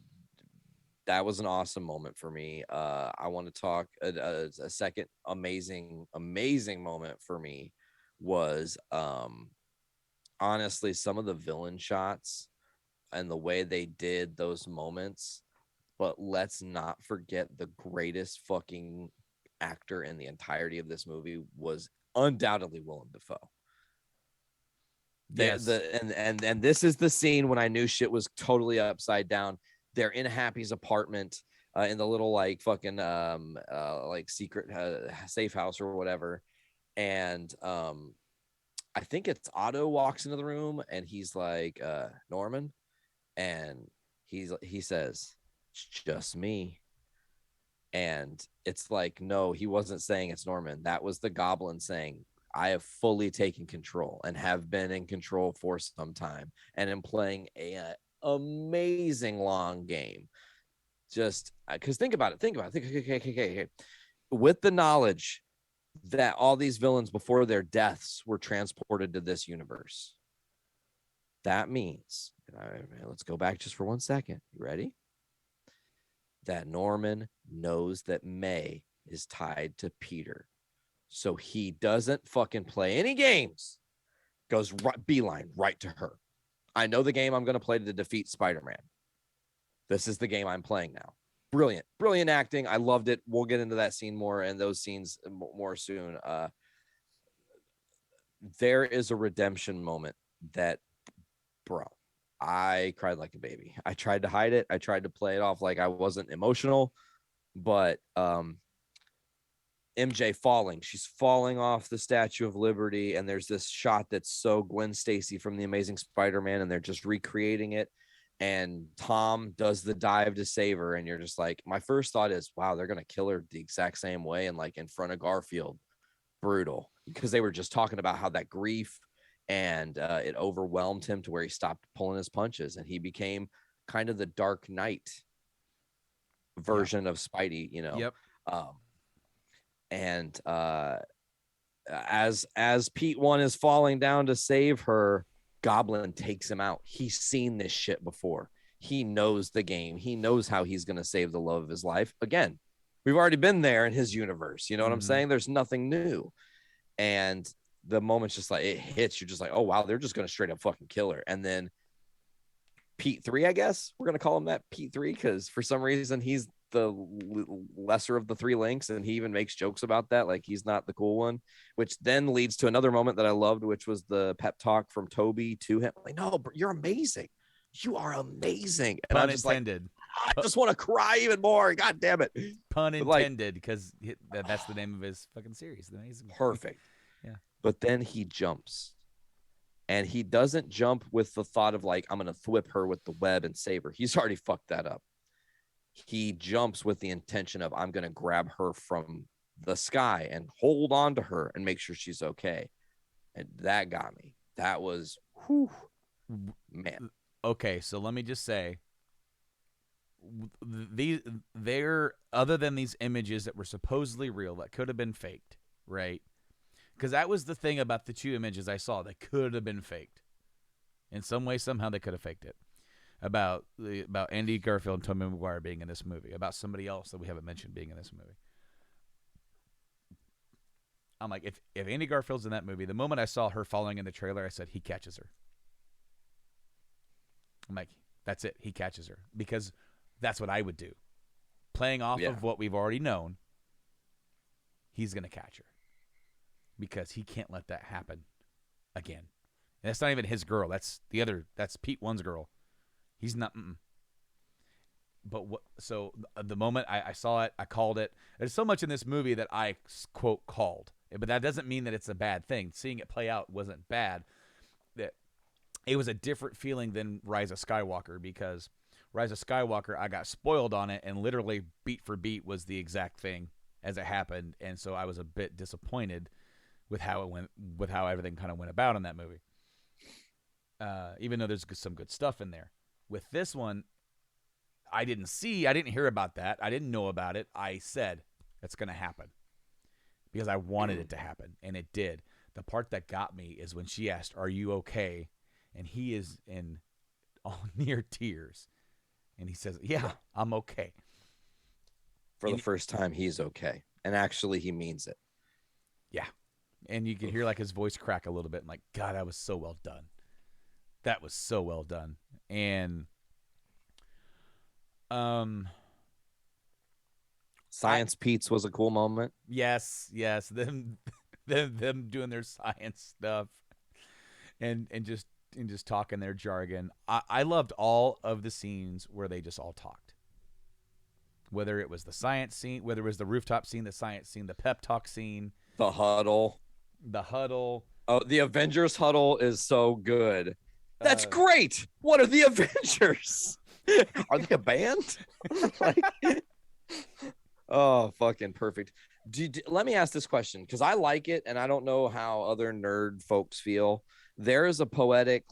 that was an awesome moment for me. I want to talk a second amazing moment for me was honestly some of the villain shots and the way they did those moments. But let's not forget the greatest fucking actor in the entirety of this movie was undoubtedly Willem Dafoe. Yes. And this is the scene when I knew shit was totally upside down. They're in Happy's apartment in the little like fucking like secret safe house or whatever. And I think it's Otto walks into the room and he's like, Norman. And he says, it's just me. And it's like, no, he wasn't saying it's Norman. That was the Goblin saying, I have fully taken control and have been in control for some time and am playing a amazing long game. Just because think about it. Okay. With the knowledge that all these villains before their deaths were transported to this universe, that means, let's go back just for 1 second. You ready? that Norman knows that May is tied to Peter. So he doesn't fucking play any games. Goes right, beeline right to her. I know the game I'm going to play to defeat Spider-Man. This is the game I'm playing now. Brilliant. Brilliant acting. I loved it. We'll get into that scene more and those scenes more soon. There is a redemption moment that, bro, I cried like a baby. I tried to hide it. I tried to play it off like I wasn't emotional, but MJ falling. She's falling off the Statue of Liberty, and there's this shot that's so Gwen Stacy from The Amazing Spider-Man, and they're just recreating it. And Tom does the dive to save her, and you're just like, my first thought is, wow, they're gonna kill her the exact same way, and like in front of Garfield. Brutal, because they were just talking about how that grief and it overwhelmed him to where he stopped pulling his punches, and he became kind of the Dark Knight version of Spidey, you know. Yep. And as Pete One is falling down to save her, Goblin takes him out. He's seen this shit before. He knows the game. He knows how he's going to save the love of his life. Again, we've already been there in his universe. You know what I'm saying? There's nothing new. And the moment's just like, it hits. You're just like, oh, wow, they're just going to straight up fucking kill her. And then Pete 3, I guess we're going to call him that, Pete 3, because for some reason he's the lesser of the three links, and he even makes jokes about that, like he's not the cool one, which then leads to another moment that I loved, which was the pep talk from Toby to him, like, no, you're amazing, you are amazing. And Pun I'm just intended. like, I just want to cry even more, god damn it. Pun But, like, intended, because that's the name of his fucking series. The Amazing. Perfect. Yeah. But then he jumps, and he doesn't jump with the thought of like, I'm gonna thwip her with the web and save her. He's already fucked that up. He jumps with the intention of, I'm going to grab her from the sky and hold on to her and make sure she's okay. And that got me. That was, whew, man. Okay, so let me just say, they're other than these images that were supposedly real that could have been faked, right? Because that was the thing about the two images I saw that could have been faked. In some way, somehow, they could have faked it. About Andy Garfield and Tobey Maguire being in this movie, about somebody else that we haven't mentioned being in this movie. I'm like, if Andy Garfield's in that movie, the moment I saw her falling in the trailer, I said, he catches her. I'm like, that's it. He catches her. Because that's what I would do. Playing off of what we've already known, he's going to catch her. Because he can't let that happen again. And that's not even his girl. That's Pete One's girl. He's not. But what? So the moment I saw it, I called it. There's so much in this movie that I quote called, but that doesn't mean that it's a bad thing. Seeing it play out wasn't bad. That it was a different feeling than Rise of Skywalker, because Rise of Skywalker, I got spoiled on it, and literally beat for beat was the exact thing as it happened, and so I was a bit disappointed with how it went, with how everything kind of went about in that movie. Even though there's some good stuff in there. With this one, I didn't hear about that. I didn't know about it. I said, that's going to happen. Because I wanted it to happen, and it did. The part that got me is when she asked, are you okay? And he is in all near tears. And he says, yeah, I'm okay. For the first time, he's okay. And actually, he means it. Yeah. And you can hear like his voice crack a little bit. I'm like, God, that was so well done. That was so well done. And Science Pete's was a cool moment. Yes. Them doing their science stuff and just talking their jargon. I loved all of the scenes where they just all talked. Whether it was the science scene, whether it was the rooftop scene, the science scene, the pep talk scene, the huddle. Oh, the Avengers huddle is so good. That's great. What are the Avengers? Are they a band? Oh, fucking perfect. Let me ask this question, because I like it, and I don't know how other nerd folks feel. There is a poetic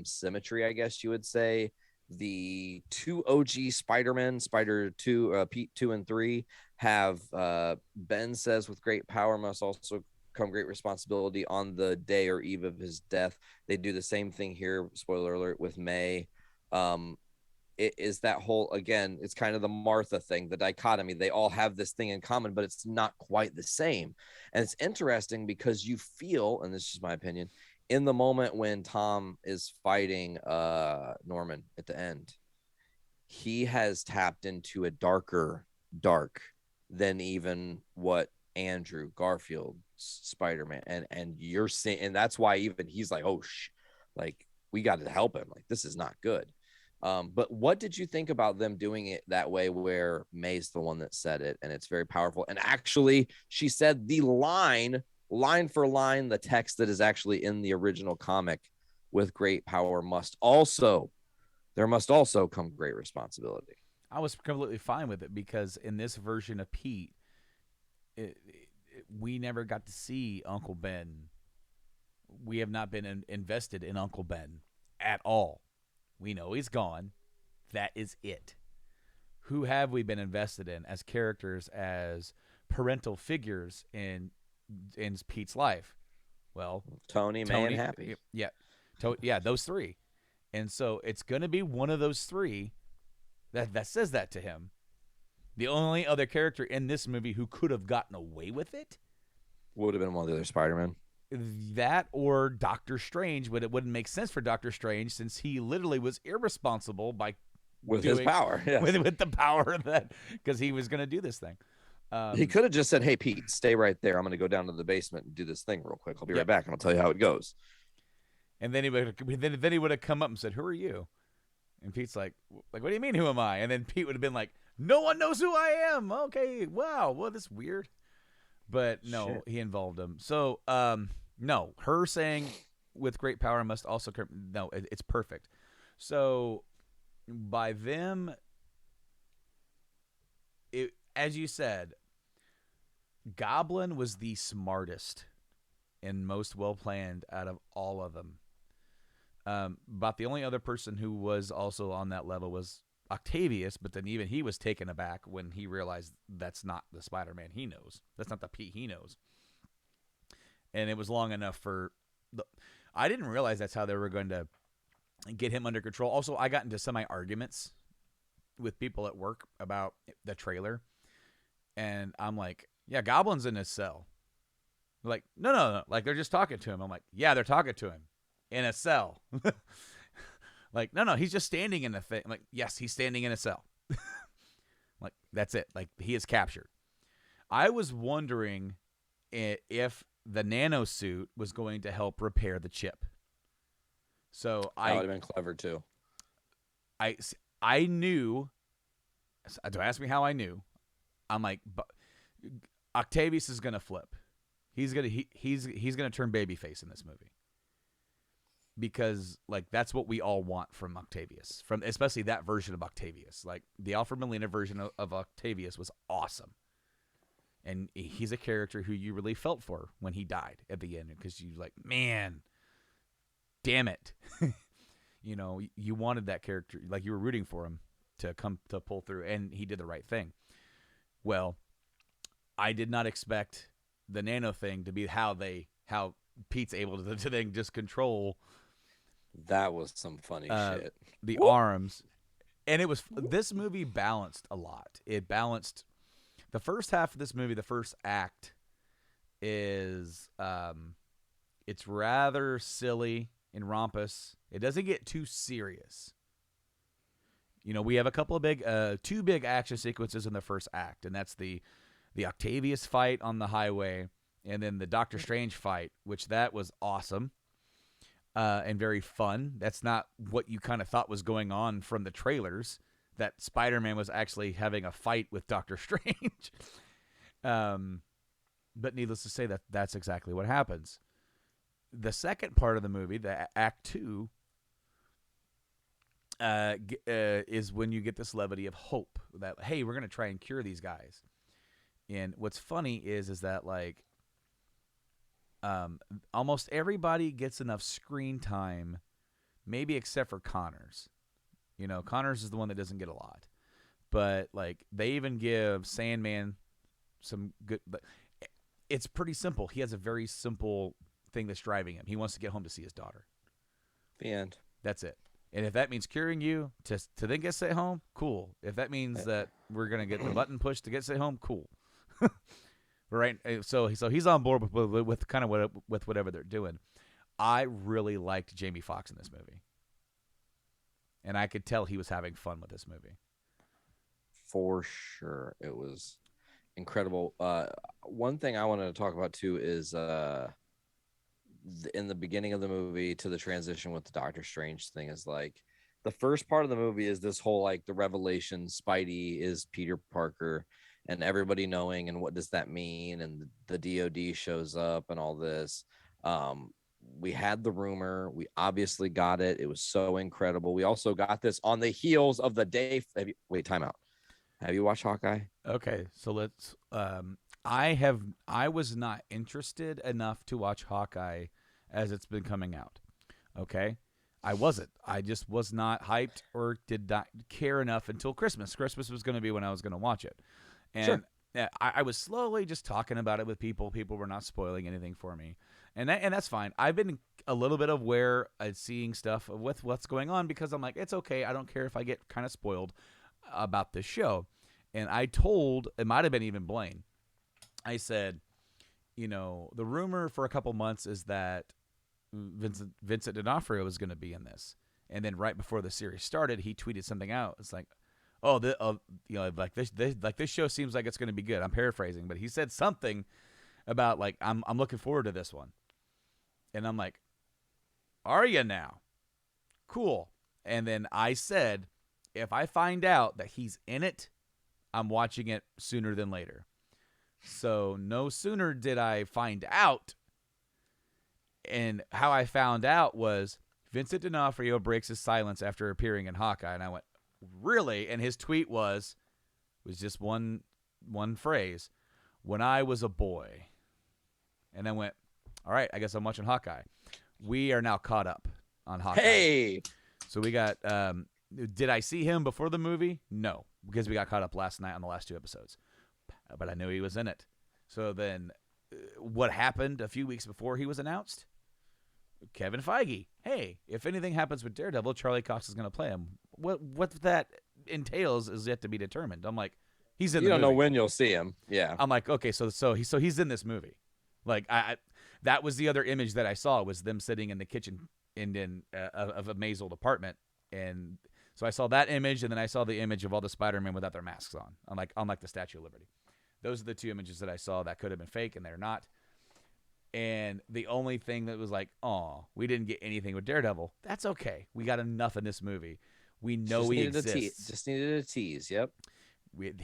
symmetry, I guess you would say. The two OG Spider-Men, Spider 2, Pete 2 and 3, have Ben says, with great power must also come great responsibility on the day or eve of his death. They do the same thing here, spoiler alert, with May. it is that whole, again, it's kind of the Martha thing, the dichotomy. They all have this thing in common, but it's not quite the same. And it's interesting because you feel, and this is my opinion, in the moment when Tom is fighting Norman at the end, he has tapped into a darker dark than even what Andrew Garfield's Spider-Man, and you're seeing, and that's why even he's like, oh like, we got to help him, like, this is not good. But what did you think about them doing it that way, where May's the one that said it, and it's very powerful, and actually she said the line for line, the text that is actually in the original comic, with great power there must also come great responsibility. I was completely fine with it because in this version of Pete, we never got to see Uncle Ben. We have not been invested in Uncle Ben at all. We know he's gone. That is it. Who have we been invested in as characters, as parental figures in Pete's life? Well, Tony, May, and Happy. Yeah, those three. And so it's going to be one of those three that says that to him. The only other character in this movie who could have gotten away with it would have been one of the other Spider-Man. That or Doctor Strange, but it wouldn't make sense for Doctor Strange since he literally was irresponsible with his power. Yes. With the power that, because he was going to do this thing. He could have just said, hey, Pete, stay right there. I'm going to go down to the basement and do this thing real quick. I'll be right back, and I'll tell you how it goes. And then he would have come up and said, who are you? And Pete's like, what do you mean, who am I? And then Pete would have been like, no one knows who I am. Okay, wow, well, that's weird. But no, he involved him. So, no, her saying with great power must also come. No, it's perfect. So, by them, as you said, Goblin was the smartest and most well-planned out of all of them. But the only other person who was also on that level was Octavius, but then even he was taken aback when he realized that's not the Spider-Man he knows. That's not the Pete he knows. And it was long enough for I didn't realize that's how they were going to get him under control. Also, I got into semi-arguments with people at work about the trailer. And I'm like, yeah, Goblin's in his cell. They're like, no. Like, they're just talking to him. I'm like, yeah, they're talking to him in a cell. Like, no, he's just standing in a thing. I'm like, yes, he's standing in a cell. Like, that's it. Like, he is captured. I was wondering if the nano suit was going to help repair the chip. So that would have been clever too. I knew. Don't ask me how I knew. I'm like, Octavius is gonna flip. He's gonna turn babyface in this movie. Because, like, that's what we all want from Octavius, from especially that version of Octavius. Like, the Alfred Molina version of Octavius was awesome. And he's a character who you really felt for when he died at the end, because you like, man, damn it. You know, you wanted that character, like, you were rooting for him to come to pull through, and he did the right thing. Well, I did not expect the nano thing to be how Pete's able to then just control. That was some funny shit. The arms. And this movie balanced a lot. It balanced the first half of this movie. The first act is, it's rather silly and rompous. It doesn't get too serious. You know, we have a couple of two big action sequences in the first act, and that's the Octavius fight on the highway, and then the Doctor Strange fight, which that was awesome. And very fun. That's not what you kind of thought was going on from the trailers, that Spider-Man was actually having a fight with Doctor Strange. But needless to say, that's exactly what happens. The second part of the movie, the Act 2, is when you get this levity of hope that, hey, we're going to try and cure these guys. And what's funny is that, like, almost everybody gets enough screen time, maybe except for Connors. You know, Connors is the one that doesn't get a lot. But, like, they even give Sandman some good... But it's pretty simple. He has a very simple thing that's driving him. He wants to get home to see his daughter. The end. That's it. And if that means curing you to then get sent home, cool. If that means that we're gonna get the button pushed to get sent home, cool. Right. So he's on board with kind of with whatever they're doing. I really liked Jamie Foxx in this movie, and I could tell he was having fun with this movie. For sure, it was incredible. One thing I wanted to talk about too is in the beginning of the movie to the transition with the Doctor Strange thing is like the first part of the movie is this whole like the revelation Spidey is Peter Parker and everybody knowing and what does that mean, and the DOD shows up and all this. We had the rumor, we obviously got it. It was so incredible. We also got this on the heels of the day. Wait, time out. Have you watched Hawkeye? Okay, so let's. I was not interested enough to watch Hawkeye as it's been coming out. Okay, I wasn't. I just was not hyped or did not care enough until Christmas. Christmas was going to be when I was going to watch it, and Sure. I was slowly just talking about it with people. People were not spoiling anything for me, and that's fine. I've been a little bit aware of seeing stuff with what's going on because I'm like, it's okay. I don't care if I get kind of spoiled about this show. And I told, it might have been even Blaine, I said, the rumor for a couple months is that Vincent D'Onofrio was going to be in this. And then right before the series started, he tweeted something out. It's like, like this show seems like it's going to be good. I'm paraphrasing, but he said something about like, I'm looking forward to this one. And I'm like, are you now? Cool. And then I said, if I find out that he's in it, I'm watching it sooner than later. So no sooner did I find out, and how I found out was Vincent D'Onofrio breaks his silence after appearing in Hawkeye, and I went, really? And his tweet was just one phrase, when I was a boy. And I went, all right, I guess I'm watching Hawkeye. We are now caught up on Hawkeye. Hey! So we got, did I see him before the movie? No, because we got caught up last night on the last 2 episodes. But I knew he was in it. So then what happened a few weeks before he was announced? Kevin Feige. Hey, if anything happens with Daredevil, Charlie Cox is going to play him. What that entails is yet to be determined. I'm like, he's in the movie. You don't know when you'll see him. Yeah. I'm like, okay, so he's in this movie. Like I that was the other image that I saw was them sitting in the kitchen of a maze old apartment. And so I saw that image, and then I saw the image of all the Spider-Man without their masks on, unlike the Statue of Liberty. Those are the 2 images that I saw that could have been fake, and they're not. And the only thing that was like, oh, we didn't get anything with Daredevil. That's okay. We got enough in this movie. We know he exists. Just needed a tease. Yep.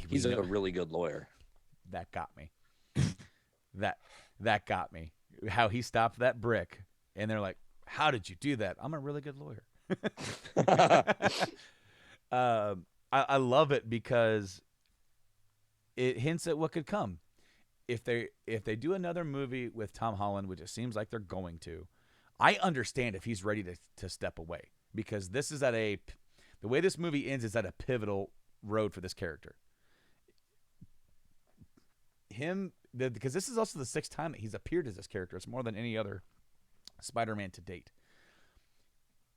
He's a really good lawyer. That got me. that got me. How he stopped that brick, and they're like, how did you do that? I'm a really good lawyer. I love it because it hints at what could come. If they do another movie with Tom Holland, which it seems like they're going to, I understand if he's ready to step away, because this is the way this movie ends is at a pivotal road for this character. Because this is also the 6th time that he's appeared as this character. It's more than any other Spider-Man to date.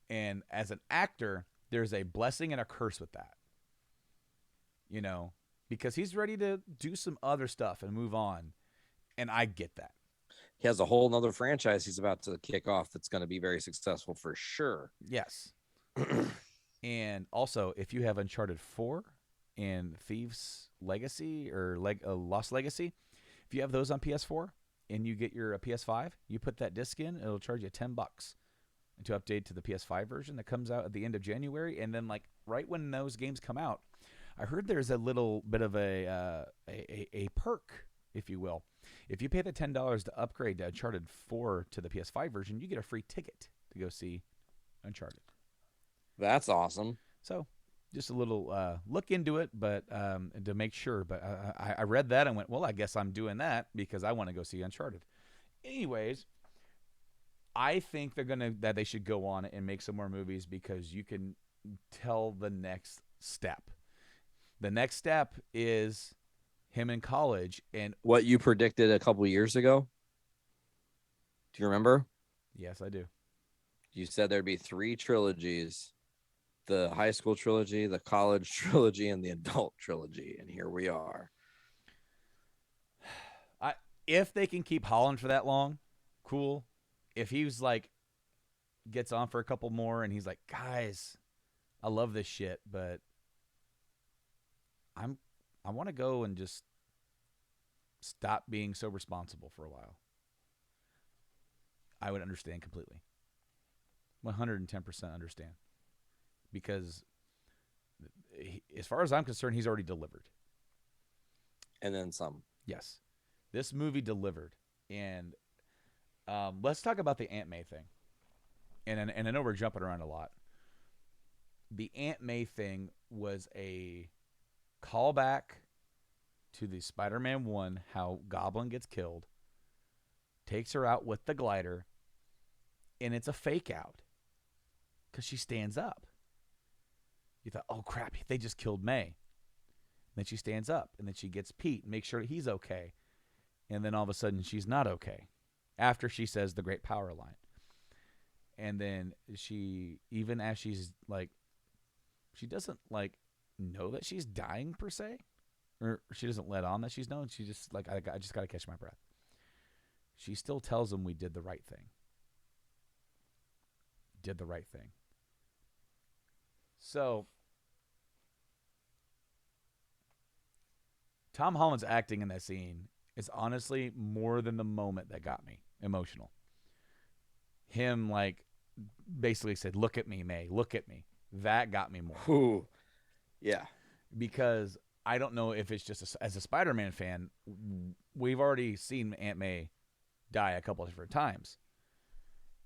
And as an actor, there's a blessing and a curse with that. Because he's ready to do some other stuff and move on. And I get that. He has a whole nother franchise he's about to kick off that's going to be very successful for sure. Yes. And also, if you have Uncharted 4 and Thieves Legacy or Lost Legacy, if you have those on PS4 and you get your PS5, you put that disc in, it'll charge you $10 to update to the PS5 version that comes out at the end of January. And then right when those games come out, I heard there's a little bit of a perk, if you will. If you pay the $10 to upgrade to Uncharted 4 to the PS5 version, you get a free ticket to go see Uncharted. That's awesome. So just a little look into it, but to make sure. But I read that and went, well, I guess I'm doing that because I want to go see Uncharted. Anyways, I think that they should go on and make some more movies because you can tell the next step. The next step is him in college. And what you predicted a couple years ago? Do you remember? Yes, I do. You said there'd be 3 trilogies the high school trilogy, the college trilogy, and the adult trilogy, and here we are. If they can keep Holland for that long, cool. If he's like gets on for a couple more and he's like, guys, I love this shit, but I want to go and just stop being so responsible for a while, I would understand completely. 110% understand. Because as far as I'm concerned, he's already delivered. And then some. Yes. This movie delivered. And let's talk about the Aunt May thing. And I know we're jumping around a lot. The Aunt May thing was a callback to the Spider-Man 1, how Goblin gets killed, takes her out with the glider, and it's a fake out because she stands up. You thought, oh crap, they just killed May. And then she stands up, and then she gets Pete, makes sure he's okay. And then all of a sudden, she's not okay after she says the great power line. And then she, even as she's like, she doesn't like know that she's dying per se, or she doesn't let on that she's known. She just like, I just got to catch my breath. She still tells him we did the right thing. Did the right thing. So Tom Holland's acting in that scene is honestly more than the moment that got me emotional. Him like basically said, "Look at me, May. Look at me." That got me more. Ooh. Yeah. Because I don't know if it's just as a Spider-Man fan, we've already seen Aunt May die a couple of different times.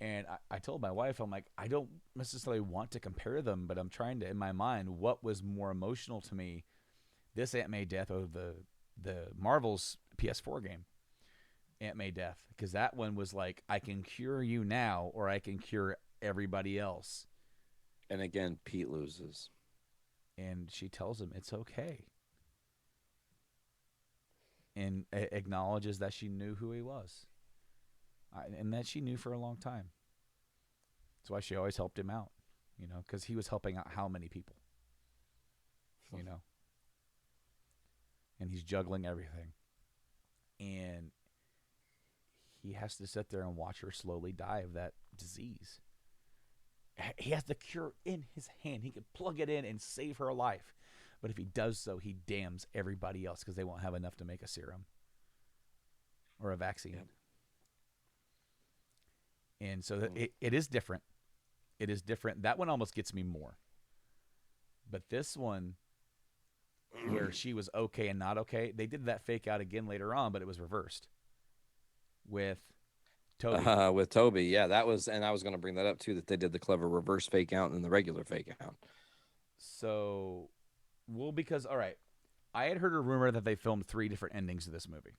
And I told my wife, I'm like, I don't necessarily want to compare them, but I'm trying to, in my mind, what was more emotional to me, this Aunt May death or the Marvel's PS4 game, Aunt May death. Because that one was like, I can cure you now or I can cure everybody else. And again, Pete loses. And she tells him it's okay. And acknowledges that she knew who he was. And that she knew for a long time. That's why she always helped him out, you know, because he was helping out how many people, you know. And he's juggling everything. And he has to sit there and watch her slowly die of that disease. He has the cure in his hand. He can plug it in and save her life. But if he does so, he damns everybody else because they won't have enough to make a serum or a vaccine. Yep. And so it is different. It is different. That one almost gets me more. But this one, where she was okay and not okay, they did that fake out again later on, but it was reversed with Toby. With Toby, yeah, that was, and I was going to bring that up too, that they did the clever reverse fake out and the regular fake out. So, well, because, all right, I had heard a rumor that they filmed 3 different endings of this movie.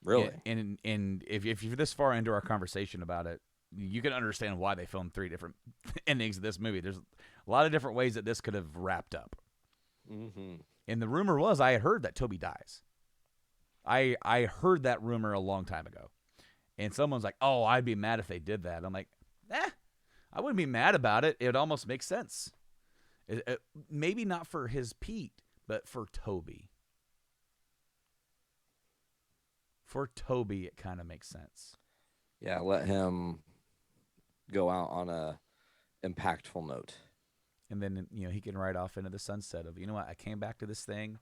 Really? And if you're this far into our conversation about it, you can understand why they filmed 3 different endings of this movie. There's a lot of different ways that this could have wrapped up. Mm-hmm. And the rumor was I had heard that Toby dies. I heard that rumor a long time ago. And someone's like, oh, I'd be mad if they did that. I'm like, I wouldn't be mad about it. It would almost make sense. Maybe not for his Pete, but for Toby. For Toby, it kind of makes sense. Yeah, let him go out on a impactful note. And then, you know, he can ride off into the sunset of, you know what, I came back to this thing.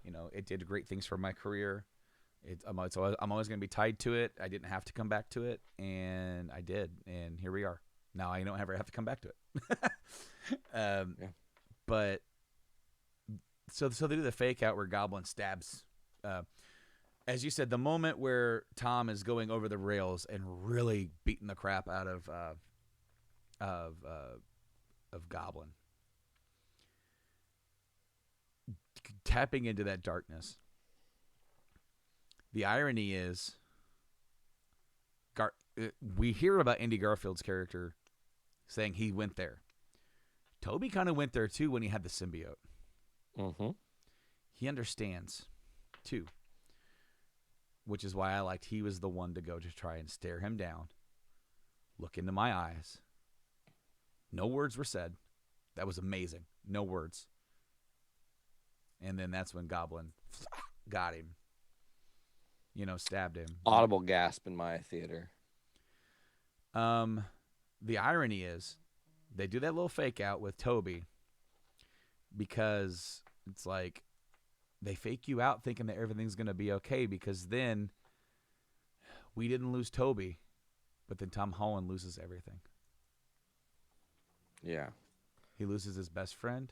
You know, it did great things for my career. I'm always going to be tied to it. I didn't have to come back to it, and I did. And here we are. Now I don't ever have to come back to it. Yeah. But so they do the fake out where Goblin stabs. As you said, the moment where Tom is going over the rails and really beating the crap out of Goblin, tapping into that darkness. The irony is, we hear about Andy Garfield's character saying he went there. Toby kind of went there too when he had the symbiote. Mm-hmm. He understands too. Which is why I liked he was the one to go to try and stare him down, look into my eyes, No words were said. That was amazing. No words. And then that's when Goblin got him. Stabbed him. Audible gasp in my theater. The irony is they do that little fake out with Toby because it's like they fake you out thinking that everything's going to be okay, because then we didn't lose Toby, but then Tom Holland loses everything. Yeah. He loses his best friend.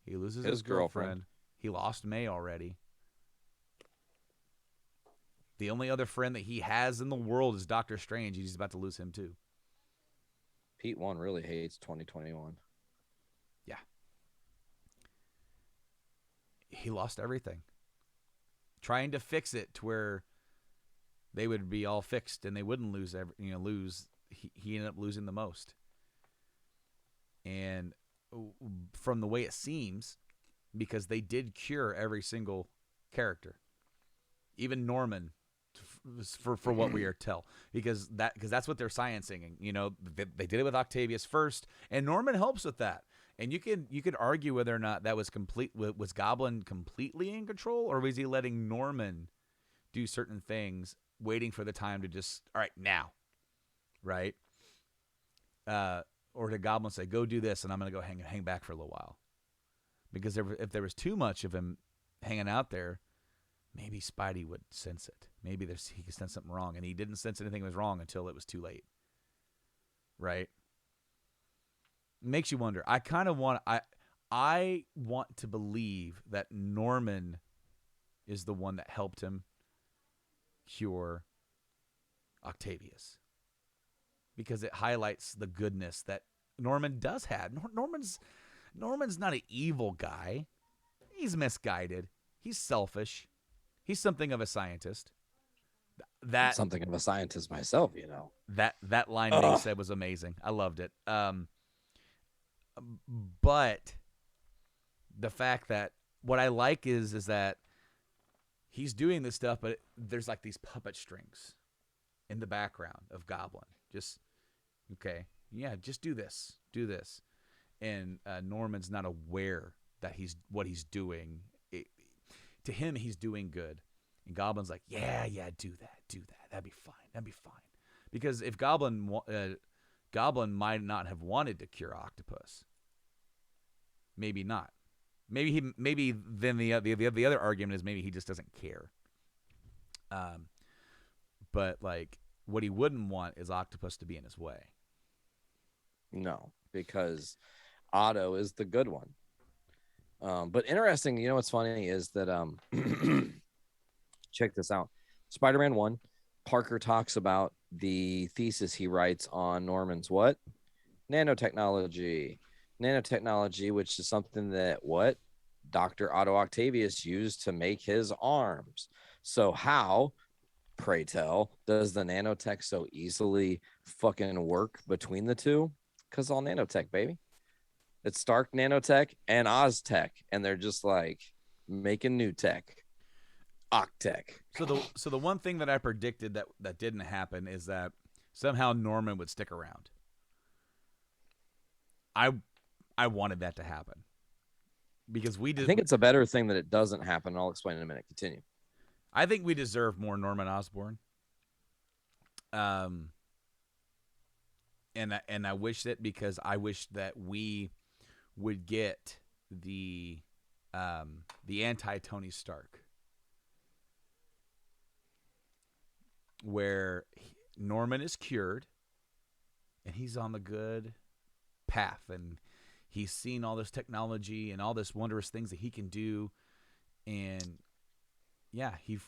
He loses His his girlfriend. girlfriend. He lost May already. The only other friend that he has in the world is Doctor Strange. He's about to lose him too. Pete One really hates 2021. Yeah. He lost everything. Trying to fix it to where they would be all fixed and they wouldn't lose he ended up losing the most. And from the way it seems, because they did cure every single character, even Norman, for what we are told, because that's what they're sciencing. They did it with Octavius first, and Norman helps with that. And you could argue whether or not that was Goblin completely in control, or was he letting Norman do certain things, waiting for the time to just, all right, now, right? Or did Goblin say, go do this, and I'm going to go hang back for a little while? Because if there was too much of him hanging out there, maybe Spidey would sense it. Maybe he could sense something wrong, and he didn't sense anything was wrong until it was too late. Right? It makes you wonder. I want to believe that Norman is the one that helped him cure Octavius, because it highlights the goodness that Norman does have. Norman's not an evil guy. He's misguided. He's selfish. He's something of a scientist. I'm something of a scientist myself, That line being said was amazing. I loved it. But the fact that what I like is that he's doing this stuff, but there's like these puppet strings in the background of Goblin. Just, okay, yeah, just do this. And Norman's not aware that what he's doing. To him, he's doing good. And Goblin's like, yeah, do that. That'd be fine. Because if Goblin might not have wanted to cure Octopus. Maybe not. Maybe then the other argument is maybe he just doesn't care. But like, what he wouldn't want is Octopus to be in his way. No, because Otto is the good one. But interesting, what's funny is that check this out. Spider-Man 1, Parker talks about the thesis he writes on Norman's what? Nanotechnology, which is something that Dr. Otto Octavius used to make his arms. So how, pray tell, does the nanotech so easily fucking work between the two? Because all nanotech, baby. It's Stark Nanotech and Oztech, and they're just like making new tech, Octech. So the one thing that I predicted that didn't happen is that somehow Norman would stick around. I wanted that to happen because we did. I think it's a better thing that it doesn't happen. I'll explain in a minute. Continue. I think we deserve more Norman Osborn. And I wish that, because I wish that we would get the anti-Tony Stark, where Norman is cured and he's on the good path, and he's seen all this technology and all this wondrous things that he can do, and yeah, he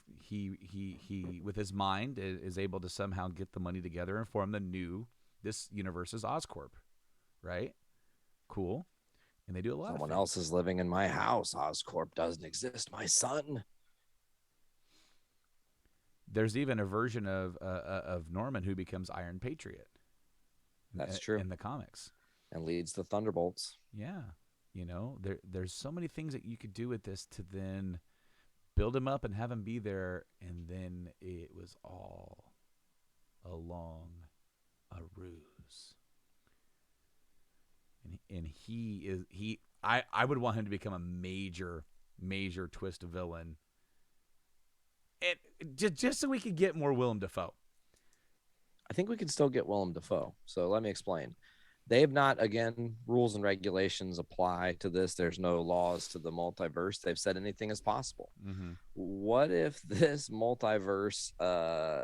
with his mind is able to somehow get the money together and form this universe's Oscorp, right? Cool. And they do a lot. Someone else is living in my house. Oscorp doesn't exist, my son. There's even a version of Norman who becomes Iron Patriot. That's true. In the comics. And leads the Thunderbolts. Yeah. There's so many things that you could do with this to then build him up and have him be there, and then it was all along a ruse. and I would want him to become a major twist villain, and just so we could get more Willem Dafoe. I think we can still get Willem Dafoe. So let me explain. They have not, again, rules and regulations apply to this. There's no laws to the multiverse. They've said anything is possible. Mm-hmm. What if this multiverse,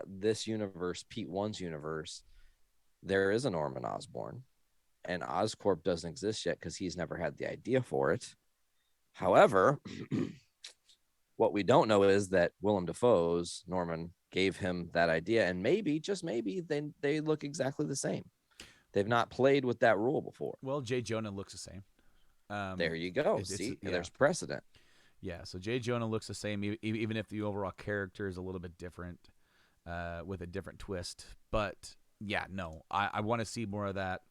this universe, Pete One's universe, there is a Norman Osborn, and Oscorp doesn't exist yet because he's never had the idea for it. However, what we don't know is that Willem Dafoe's Norman gave him that idea, and maybe, just maybe, they look exactly the same. They've not played with that rule before. Well, Jay Jonah looks the same. There you go. See, there's precedent. Yeah, so Jay Jonah looks the same, even if the overall character is a little bit different, with a different twist. But yeah, no, I want to see more of that.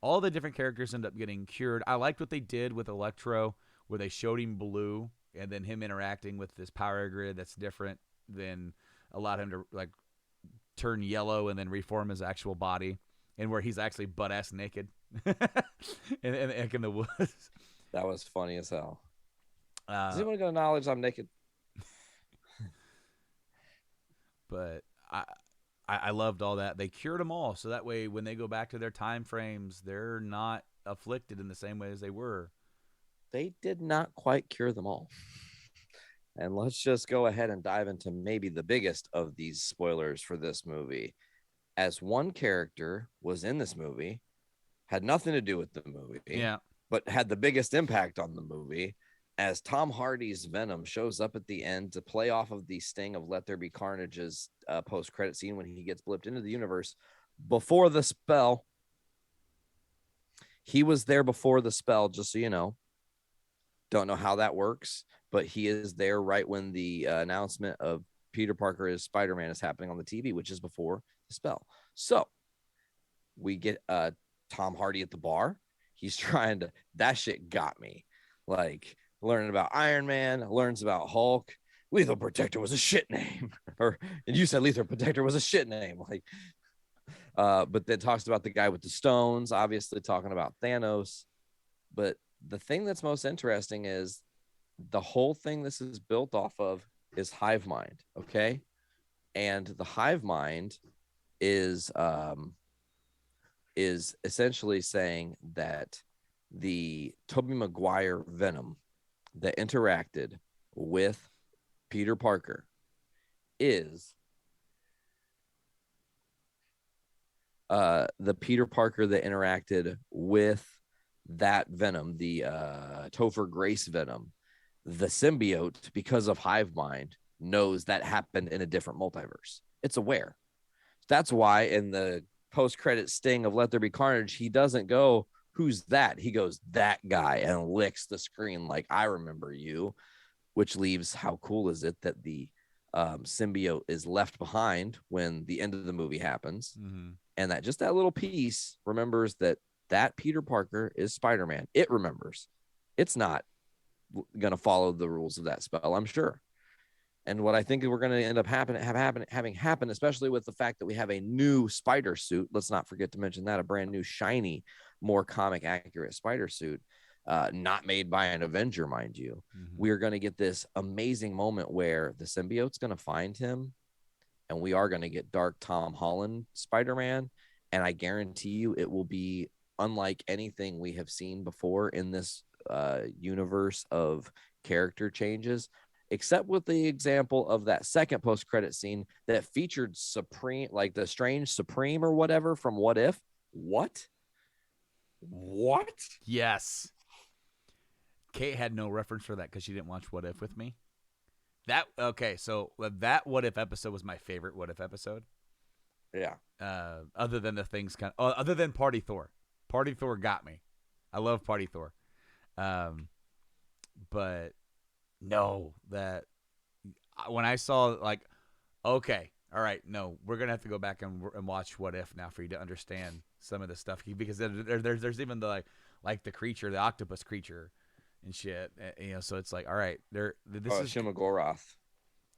All the different characters end up getting cured. I liked what they did with Electro, where they showed him blue, and then him interacting with this power grid that's different, then allowed him to like turn yellow and then reform his actual body, and where he's actually butt ass naked, in the woods. That was funny as hell. Does anyone got knowledge I'm naked? But I loved all that. They cured them all, so that way when they go back to their time frames, they're not afflicted in the same way as they were. They did not quite cure them all. And let's just go ahead and dive into maybe the biggest of these spoilers for this movie. As one character was in this movie, had nothing to do with the movie, but had the biggest impact on the movie, as Tom Hardy's Venom shows up at the end to play off of the sting of Let There Be Carnage's post-credit scene when he gets blipped into the universe before the spell. He was there before the spell, just so you know. Don't know how that works, but he is there right when the announcement of Peter Parker as Spider-Man is happening on the TV, which is before the spell. So we get Tom Hardy at the bar. He's trying to, that shit got me. Like, learning about Iron Man, learns about Hulk. Lethal Protector was a shit name. And you said Lethal Protector was a shit name. Like, but then talks about the guy with the stones, obviously talking about Thanos. But the thing that's most interesting is the whole thing this is built off of is hive mind, okay? And the hive mind is essentially saying that the Tobey Maguire Venom that interacted with Peter Parker is the Peter Parker that interacted with that Venom, the Topher Grace Venom, the symbiote, because of hive mind, knows that happened in a different multiverse. It's aware. That's why in the post-credit sting of Let There Be Carnage, he doesn't go, who's that? He goes, that guy, and licks the screen like, I remember you, which leaves, how cool is it that the symbiote is left behind when the end of the movie happens. Mm-hmm. And that just that little piece remembers that Peter Parker is Spider-Man. It remembers. It's not going to follow the rules of that spell, I'm sure. And what I think we're going to end up having happen, especially with the fact that we have a new spider suit. Let's not forget to mention that, a brand new, shiny, more comic accurate spider suit, not made by an Avenger, mind you. Mm-hmm. We're going to get this amazing moment where the symbiote's going to find him, and we are going to get Dark Tom Holland Spider-Man. And I guarantee you it will be unlike anything we have seen before in this universe of character changes, except with the example of that second post-credit scene that featured Supreme, like the Strange Supreme or whatever from What If. What? Yes. Kate had no reference for that because she didn't watch What If with me. So that What If episode was my favorite What If episode. Yeah. Other than the things other than Party Thor. Party Thor got me. I love Party Thor. But no, that when I saw, like, okay, all right, no, we're gonna have to go back and watch What If now for you to understand some of the stuff, because there's even the like the creature, the octopus creature and shit, so it's like, all right, this is Shimagoroth.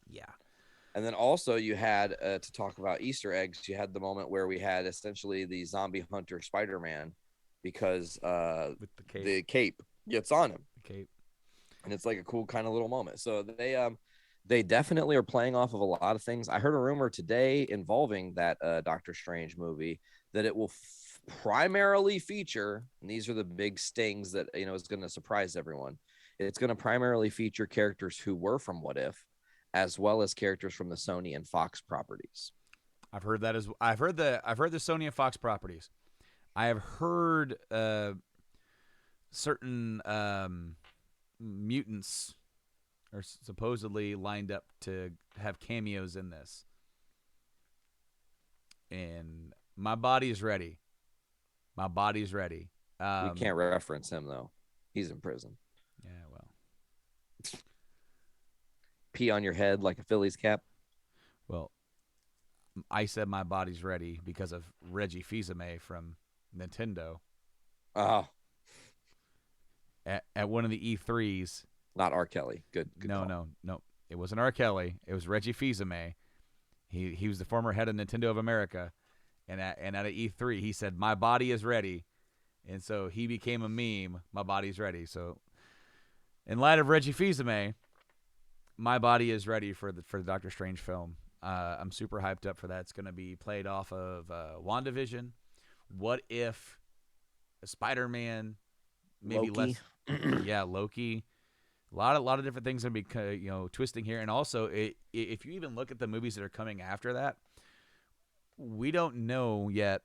Yeah. And then also you had to talk about Easter eggs. You had the moment where we had essentially the zombie hunter Spider-Man because With the cape. the cape gets on him, The cape. and it's like a cool kind of little moment. So they definitely are playing off of a lot of things. I heard a rumor today involving that Doctor Strange movie that it will primarily feature, and these are the big stings that is going to surprise everyone. It's going to primarily feature characters who were from What If, as well as characters from the Sony and Fox properties. I've heard that as I've heard the Sony and Fox properties. I have heard certain mutants are supposedly lined up to have cameos in this, and my body's ready. My body's ready. We can't reference him though; he's in prison. Yeah, well, Pee on your head like a Phillies cap. well, I said my body's ready because of Reggie Fils-Aimé from Nintendo Oh, at one of the E3s. not R. Kelly. Good. No, call. no. It wasn't R. Kelly. It was Reggie Fils-Aimé. He was the former head of Nintendo of America, and at E3 he said my body is ready, and so he became a meme. My body's ready. So, in light of Reggie Fils-Aimé, my body is ready for the Doctor Strange film. I'm super hyped up for that. It's going to be played off of WandaVision. What if Spider-Man? Maybe Loki. less. Yeah, Loki. A lot of different things going to be twisting here, and also if you even look at the movies that are coming after that, we don't know yet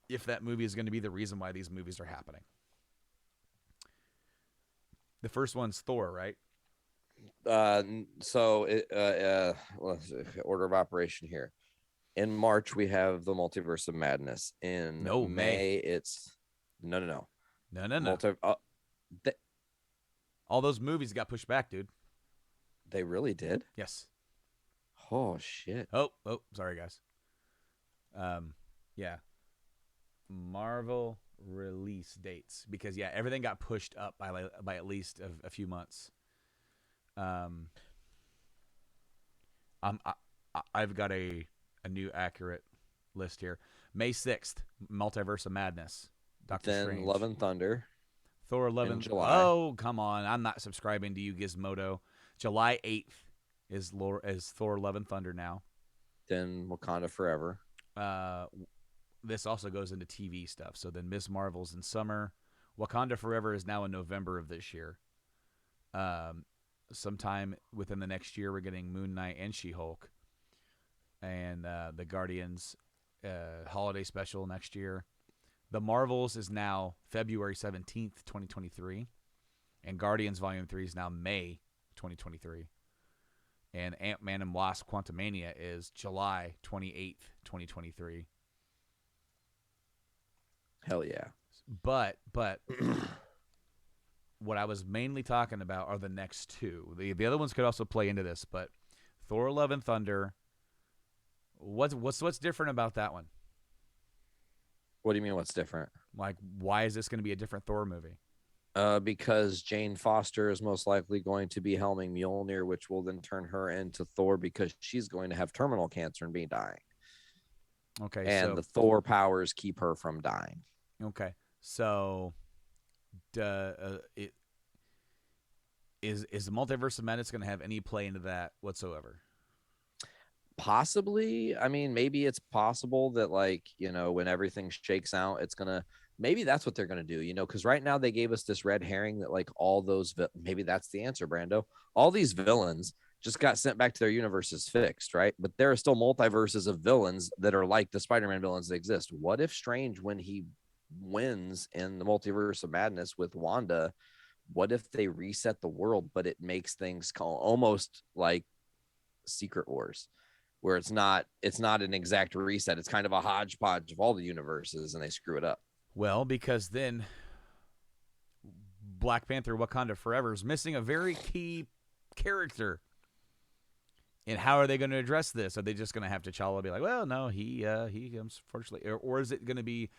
if that movie is going to be the reason why these movies are happening. The first one's Thor, right? Order of operation here. In March we have the Multiverse of Madness. In May it's no. All those movies got pushed back, dude. They really did. Yes. Oh shit. Oh, sorry guys. Yeah. Marvel release dates, because everything got pushed up by at least a few months. I've got a new accurate list here. May 6th, Multiverse of Madness. Doctor Strange. Love and Thunder. Thor 11. July. Oh, come on. I'm not subscribing to you, Gizmodo. July 8th is Thor Love and Thunder now. Then Wakanda Forever. This also goes into TV stuff. So then Ms. Marvel's in summer. Wakanda Forever is now in November of this year. Sometime within the next year, we're getting Moon Knight and She-Hulk. And the Guardians holiday special next year. The Marvels is now February 17th, 2023. And Guardians Volume 3 is now May 2023. And Ant-Man and Wasp Quantumania is July 28th, 2023. Hell yeah. But what I was mainly talking about are the next two. The other ones could also play into this, but Thor Love and Thunder, what's different about that one? What do you mean what's different? Like, why is this going to be a different Thor movie? Because Jane Foster is most likely going to be helming Mjolnir, which will then turn her into Thor because she's going to have terminal cancer and be dying. Okay, and the Thor powers keep her from dying. Okay, so is the Multiverse of Madness going to have any play into that whatsoever? Possibly. I mean, maybe it's possible that, like, when everything shakes out, it's gonna, maybe that's what they're gonna do, because right now they gave us this red herring that, like, all those maybe that's the answer, Brando. All these villains just got sent back to their universes fixed, right? But there are still multiverses of villains that are like the Spider-Man villains that exist. What if Strange, when he wins in the Multiverse of Madness with Wanda, what if they reset the world, but it makes things almost like Secret Wars, where it's not an exact reset. It's kind of a hodgepodge of all the universes, and they screw it up. Well, because then Black Panther Wakanda Forever is missing a very key character. And how are they going to address this? Are they just going to have T'Challa be like, well, no, he unfortunately, or is it going to be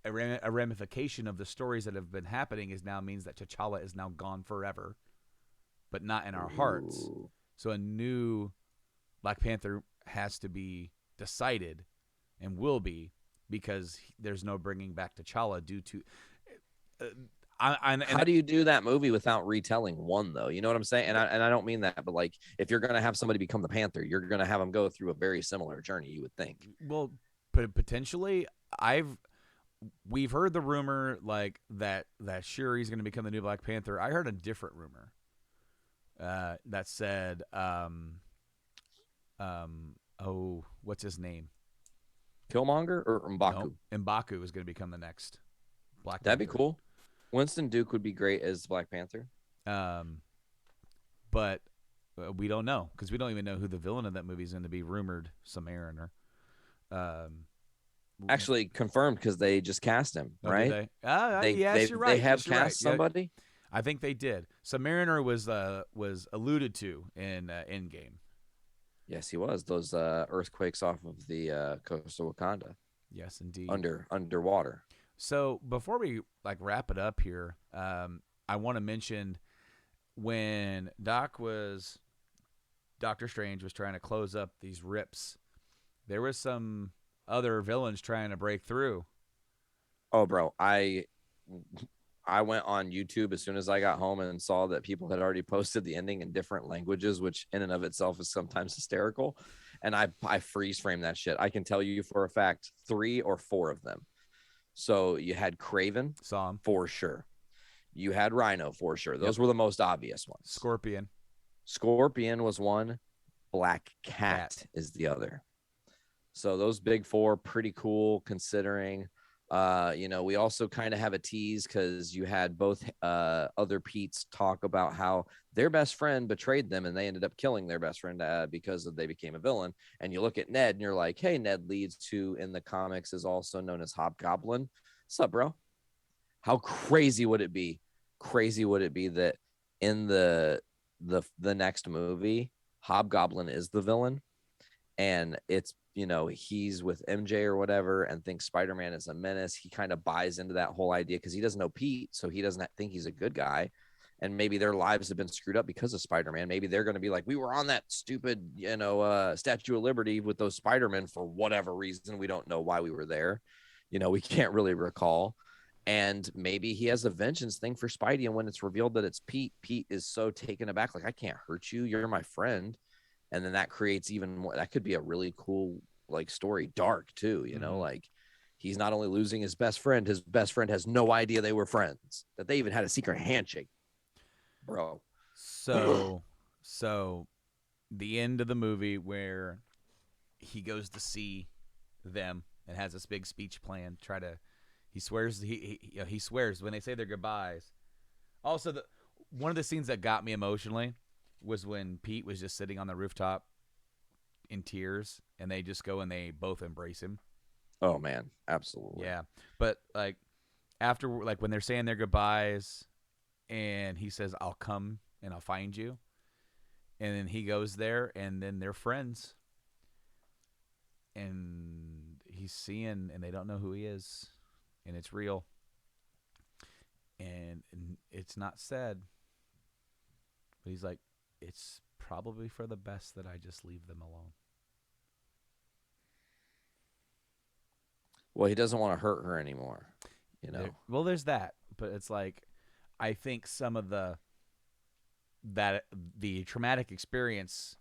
a ramification of the stories that have been happening is now means that T'Challa is now gone forever, but not in our hearts. So a new Black Panther has to be decided and will be because there's no bringing back T'Challa due to. How do you do that movie without retelling one though? You know what I'm saying? And I don't mean that, but like if you're gonna have somebody become the Panther, you're gonna have them go through a very similar journey. You would think. Well, potentially, we've heard the rumor like that Shuri's going to become the new Black Panther. I heard a different rumor that said, what's his name? Killmonger or M'Baku? No, M'Baku is going to become the next Black That'd Panther. be cool. Winston Duke would be great as Black Panther. But we don't know because we don't even know who the villain of that movie is going to be. Rumored some Mariner. Actually confirmed because they just cast him, right? Yes, you're right. They have yes, you're right. cast somebody. I think they did. So Mariner was alluded to in Endgame. Yes, he was. Those earthquakes off of the coast of Wakanda. Yes, indeed. Underwater. So before we wrap it up here, I want to mention when Doctor Strange was trying to close up these rips, there was some other villains trying to break through. Oh, bro, I went on YouTube as soon as I got home and saw that people had already posted the ending in different languages, which in and of itself is sometimes hysterical. And I freeze frame that shit. I can tell you for a fact 3 or 4 of them. So you had Kraven, Saw him. For sure. You had Rhino for sure. Those were the most obvious ones. Scorpion was one. Black Cat is the other. So those big 4, pretty cool considering. We also kind of have a tease because you had both other Pete's talk about how their best friend betrayed them and they ended up killing their best friend because they became a villain. And you look at Ned and you're like, hey, Ned Leeds, who in the comics is also known as Hobgoblin. What's up, bro? How crazy would it be? Crazy would it be that in the next movie, Hobgoblin is the villain and it's, he's with MJ or whatever and thinks Spider-Man is a menace. He kind of buys into that whole idea because he doesn't know Pete, so he doesn't think he's a good guy. And maybe their lives have been screwed up because of Spider-Man. Maybe they're going to be like, we were on that stupid, Statue of Liberty with those Spider-Men for whatever reason. We don't know why we were there. We can't really recall. And maybe he has a vengeance thing for Spidey. And when it's revealed that it's Pete, Pete is so taken aback. Like, I can't hurt you. You're my friend. And then that creates even more. That could be a really cool story. Dark too. Like he's not only losing his best friend has no idea they were friends, that they even had a secret handshake, bro. So the end of the movie where he goes to see them and has this big speech plan, he swears he swears when they say their goodbyes. Also, one of the scenes that got me emotionally was when Pete was just sitting on the rooftop in tears and they just go and they both embrace him. Oh man, absolutely. Yeah. But after when they're saying their goodbyes and he says, I'll come and I'll find you. And then he goes there and then they're friends. And he's seeing and they don't know who he is. And it's real. And it's not said. But he's like, it's probably for the best that I just leave them alone. Well, he doesn't want to hurt her anymore, Well, there's that, but it's like, I think some of the traumatic experience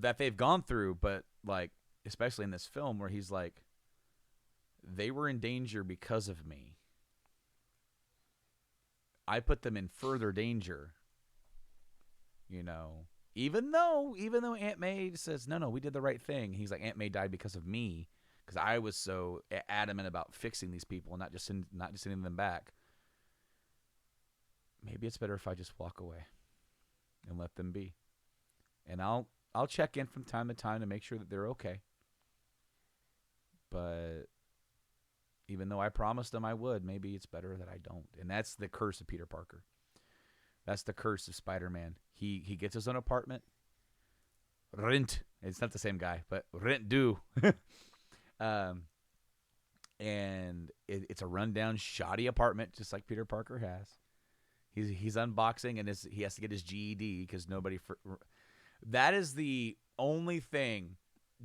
that they've gone through, but especially in this film where he's like, they were in danger because of me. I put them in further danger. Even though Aunt May says, no, we did the right thing. He's like, Aunt May died because of me, because I was so adamant about fixing these people and not just sending them back. Maybe it's better if I just walk away and let them be. And I'll check in from time to time to make sure that they're okay. But even though I promised them I would, maybe it's better that I don't. And that's the curse of Peter Parker. That's the curse of Spider-Man. He gets his own apartment. Rent. It's not the same guy, but rent due. And it's a rundown, shoddy apartment, just like Peter Parker has. He's unboxing, and he has to get his GED because nobody. That is the only thing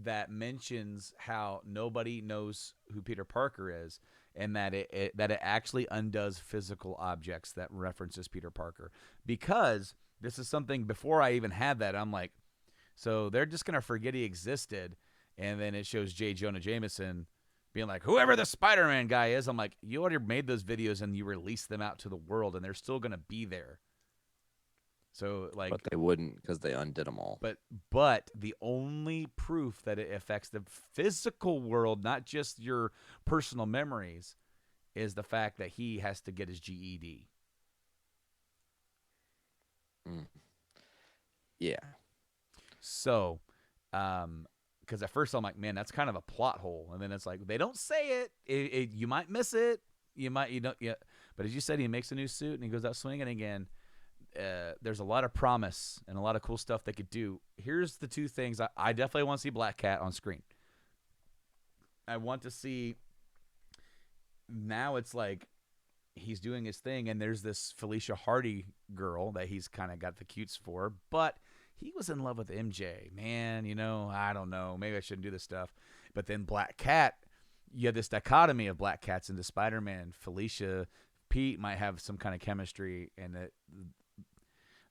that mentions how nobody knows who Peter Parker is, and that it actually undoes physical objects that references Peter Parker. Because this is something before I even had that, I'm like, so they're just gonna forget he existed, and then it shows J. Jonah Jameson being like, whoever the Spider-Man guy is. I'm like, you already made those videos and you released them out to the world, and they're still gonna be there. So like, But they wouldn't because they undid them all. but the only proof that it affects the physical world, not just your personal memories, is the fact that he has to get his GED. Yeah. So, because at first I'm like, man, that's kind of a plot hole, and then it's like they don't say it. You might miss it. You don't. Yeah. But as you said, he makes a new suit and he goes out swinging again. There's a lot of promise and a lot of cool stuff they could do. Here's the two things. I definitely want to see Black Cat on screen. I want to see, now it's like he's doing his thing, and there's this Felicia Hardy girl that he's kind of got the cutes for, but he was in love with MJ. Man, I don't know. Maybe I shouldn't do this stuff. But then Black Cat, you have this dichotomy of Black Cats into Spider-Man. Felicia, Pete might have some kind of chemistry, and that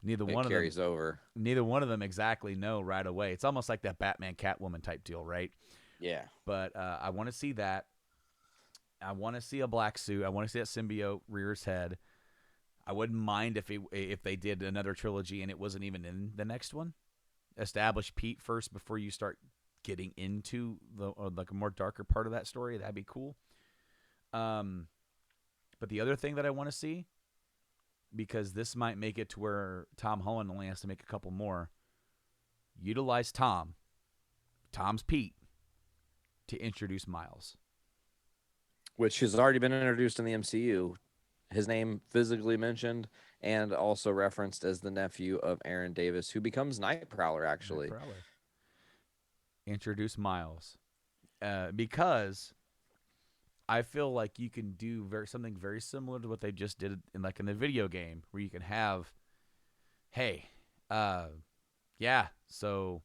neither one of them exactly know right away. It's almost like that Batman Catwoman type deal, right? Yeah. But I want to see that. I want to see a black suit. I want to see that symbiote rear his head. I wouldn't mind if they did another trilogy and it wasn't even in the next one. Establish Pete first before you start getting into the like a more darker part of that story. That'd be cool. But the other thing that I want to see, because this might make it to where Tom Holland only has to make a couple more, utilize Tom's Pete, to introduce Miles. Which has already been introduced in the MCU. His name physically mentioned and also referenced as the nephew of Aaron Davis, who becomes Nightcrawler, actually. Introduce Miles. Because I feel like you can do something very similar to what they just did in the video game, where you can have, hey, so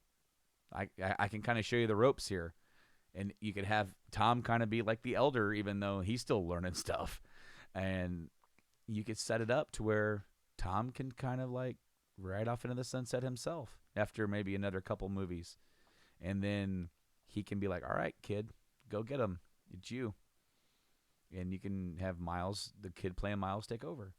I can kind of show you the ropes here, and you can have Tom kind of be like the elder, even though he's still learning stuff, and you could set it up to where Tom can kind of like ride off into the sunset himself after maybe another couple movies, and then he can be like, all right, kid, go get him, it's you. And you can have Miles, the kid playing Miles, take over.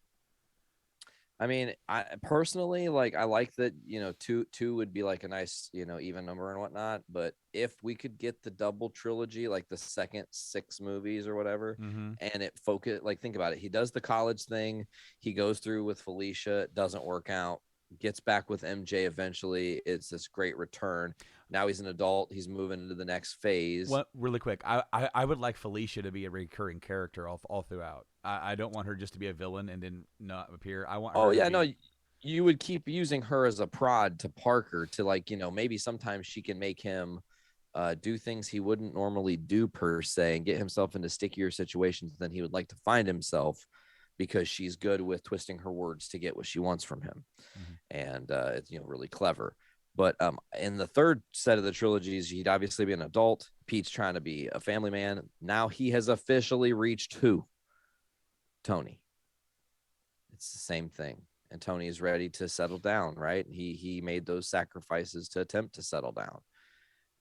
I mean, I personally I like that, two would be like a nice, even number and whatnot. But if we could get the double trilogy, like the second 6 movies or whatever, and it focus, think about it. He does the college thing. He goes through with Felicia. It doesn't work out. Gets back with MJ eventually. It's this great return. Now he's an adult. He's moving into the next phase. Well, really quick, I would like Felicia to be a recurring character all throughout. I don't want her just to be a villain and then not appear. I want her. Oh yeah, no, you would keep using her as a prod to Parker to maybe sometimes she can make him do things he wouldn't normally do per se, and get himself into stickier situations than he would like to find himself, because she's good with twisting her words to get what she wants from him. And it's really clever. But in the third set of the trilogies, he'd obviously be an adult. Pete's trying to be a family man. Now he has officially reached who? Tony. It's the same thing. And Tony is ready to settle down, right? He made those sacrifices to attempt to settle down.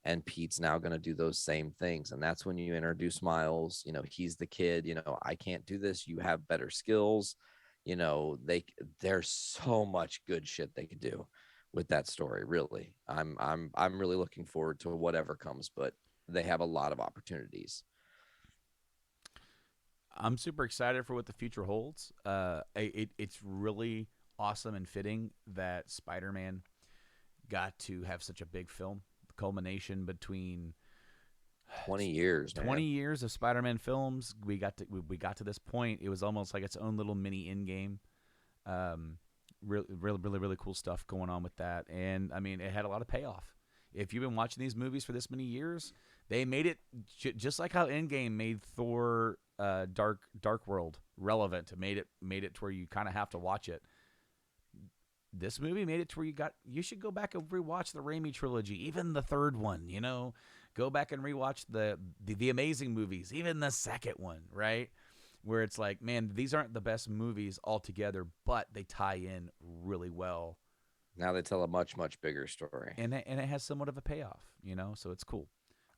And Pete's now going to do those same things. And that's when you introduce Miles. He's the kid. I can't do this. You have better skills. There's so much good shit they could do with that story. Really, I'm really looking forward to whatever comes, but they have a lot of opportunities. I'm super excited for what the future holds. It's really awesome and fitting that Spider-Man got to have such a big film. The culmination between 20 years, 20 years of Spider-Man films. We got to this point. It was almost like its own little mini Endgame. Really cool stuff going on with that. And I mean, it had a lot of payoff. If you've been watching these movies for this many years, they made it just like how Endgame made Thor Dark World relevant. Made it to where you kind of have to watch it. this movie made it to where you should go back and rewatch the Raimi trilogy, even the third one. Go back and rewatch the Amazing movies, even the second one, right? Where it's like, man, these aren't the best movies altogether, but they tie in really well. Now they tell a much, much bigger story. And it has somewhat of a payoff, so it's cool.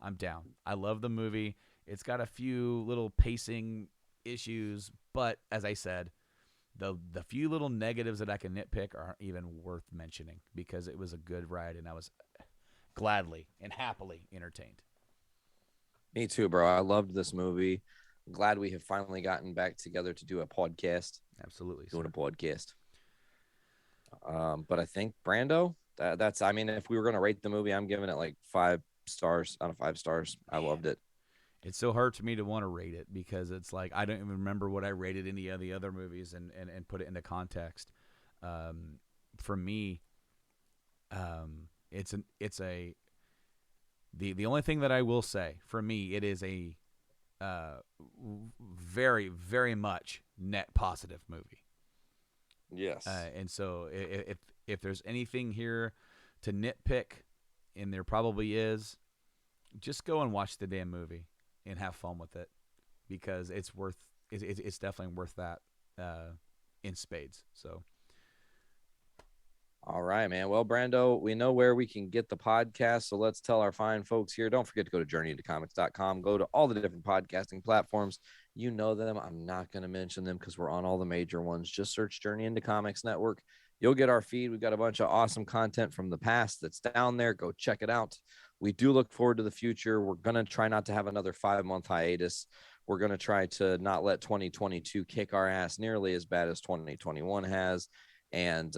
I'm down. I love the movie. It's got a few little pacing issues, but as I said, the few little negatives that I can nitpick aren't even worth mentioning because it was a good ride and I was gladly and happily entertained. Me too, bro. I loved this movie. I'm glad we have finally gotten back together to do a podcast. Absolutely. Doing a podcast. But I think Brando, that's, I mean, if we were going to rate the movie, I'm giving it like 5 stars out of 5 stars. I loved it. It's so hard for me to want to rate it because it's like I don't even remember what I rated any of the other movies and put it into context. For me, the only thing that I will say for me, it is a very, very much net positive movie. Yes. And so if there's anything here to nitpick, and there probably is, just go and watch the damn movie and have fun with it because it's definitely worth that in spades. So. All right, man. Well, Brando, we know where we can get the podcast, so let's tell our fine folks here. Don't forget to go to journeyintocomics.com. Go to all the different podcasting platforms. You know them. I'm not going to mention them because we're on all the major ones. Just search Journey into Comics Network. You'll get our feed. We've got a bunch of awesome content from the past that's down there. Go check it out. We do look forward to the future. We're going to try not to have another 5-month hiatus. We're going to try to not let 2022 kick our ass nearly as bad as 2021 has. And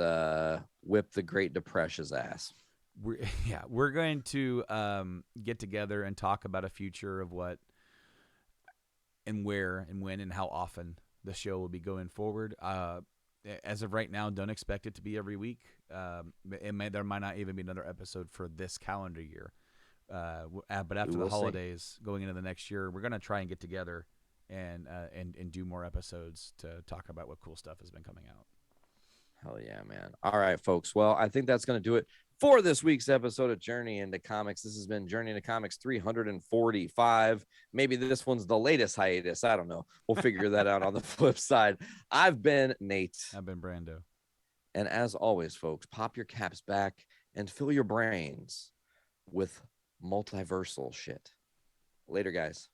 whip the Great Depression's ass. We're going to get together and talk about a future of what and where and when and how often the show will be going forward. As of right now, don't expect it to be every week. There might not even be another episode for this calendar year. But after the holidays, going into the next year, we're going to try and get together and do more episodes to talk about what cool stuff has been coming out. Hell yeah, man. All right, folks. Well, I think that's going to do it for this week's episode of Journey into Comics. This has been Journey into Comics 345. Maybe this one's the latest hiatus. I don't know. We'll figure that out on the flip side. I've been Nate. I've been Brando. And as always, folks, pop your caps back and fill your brains with multiversal shit. Later, guys.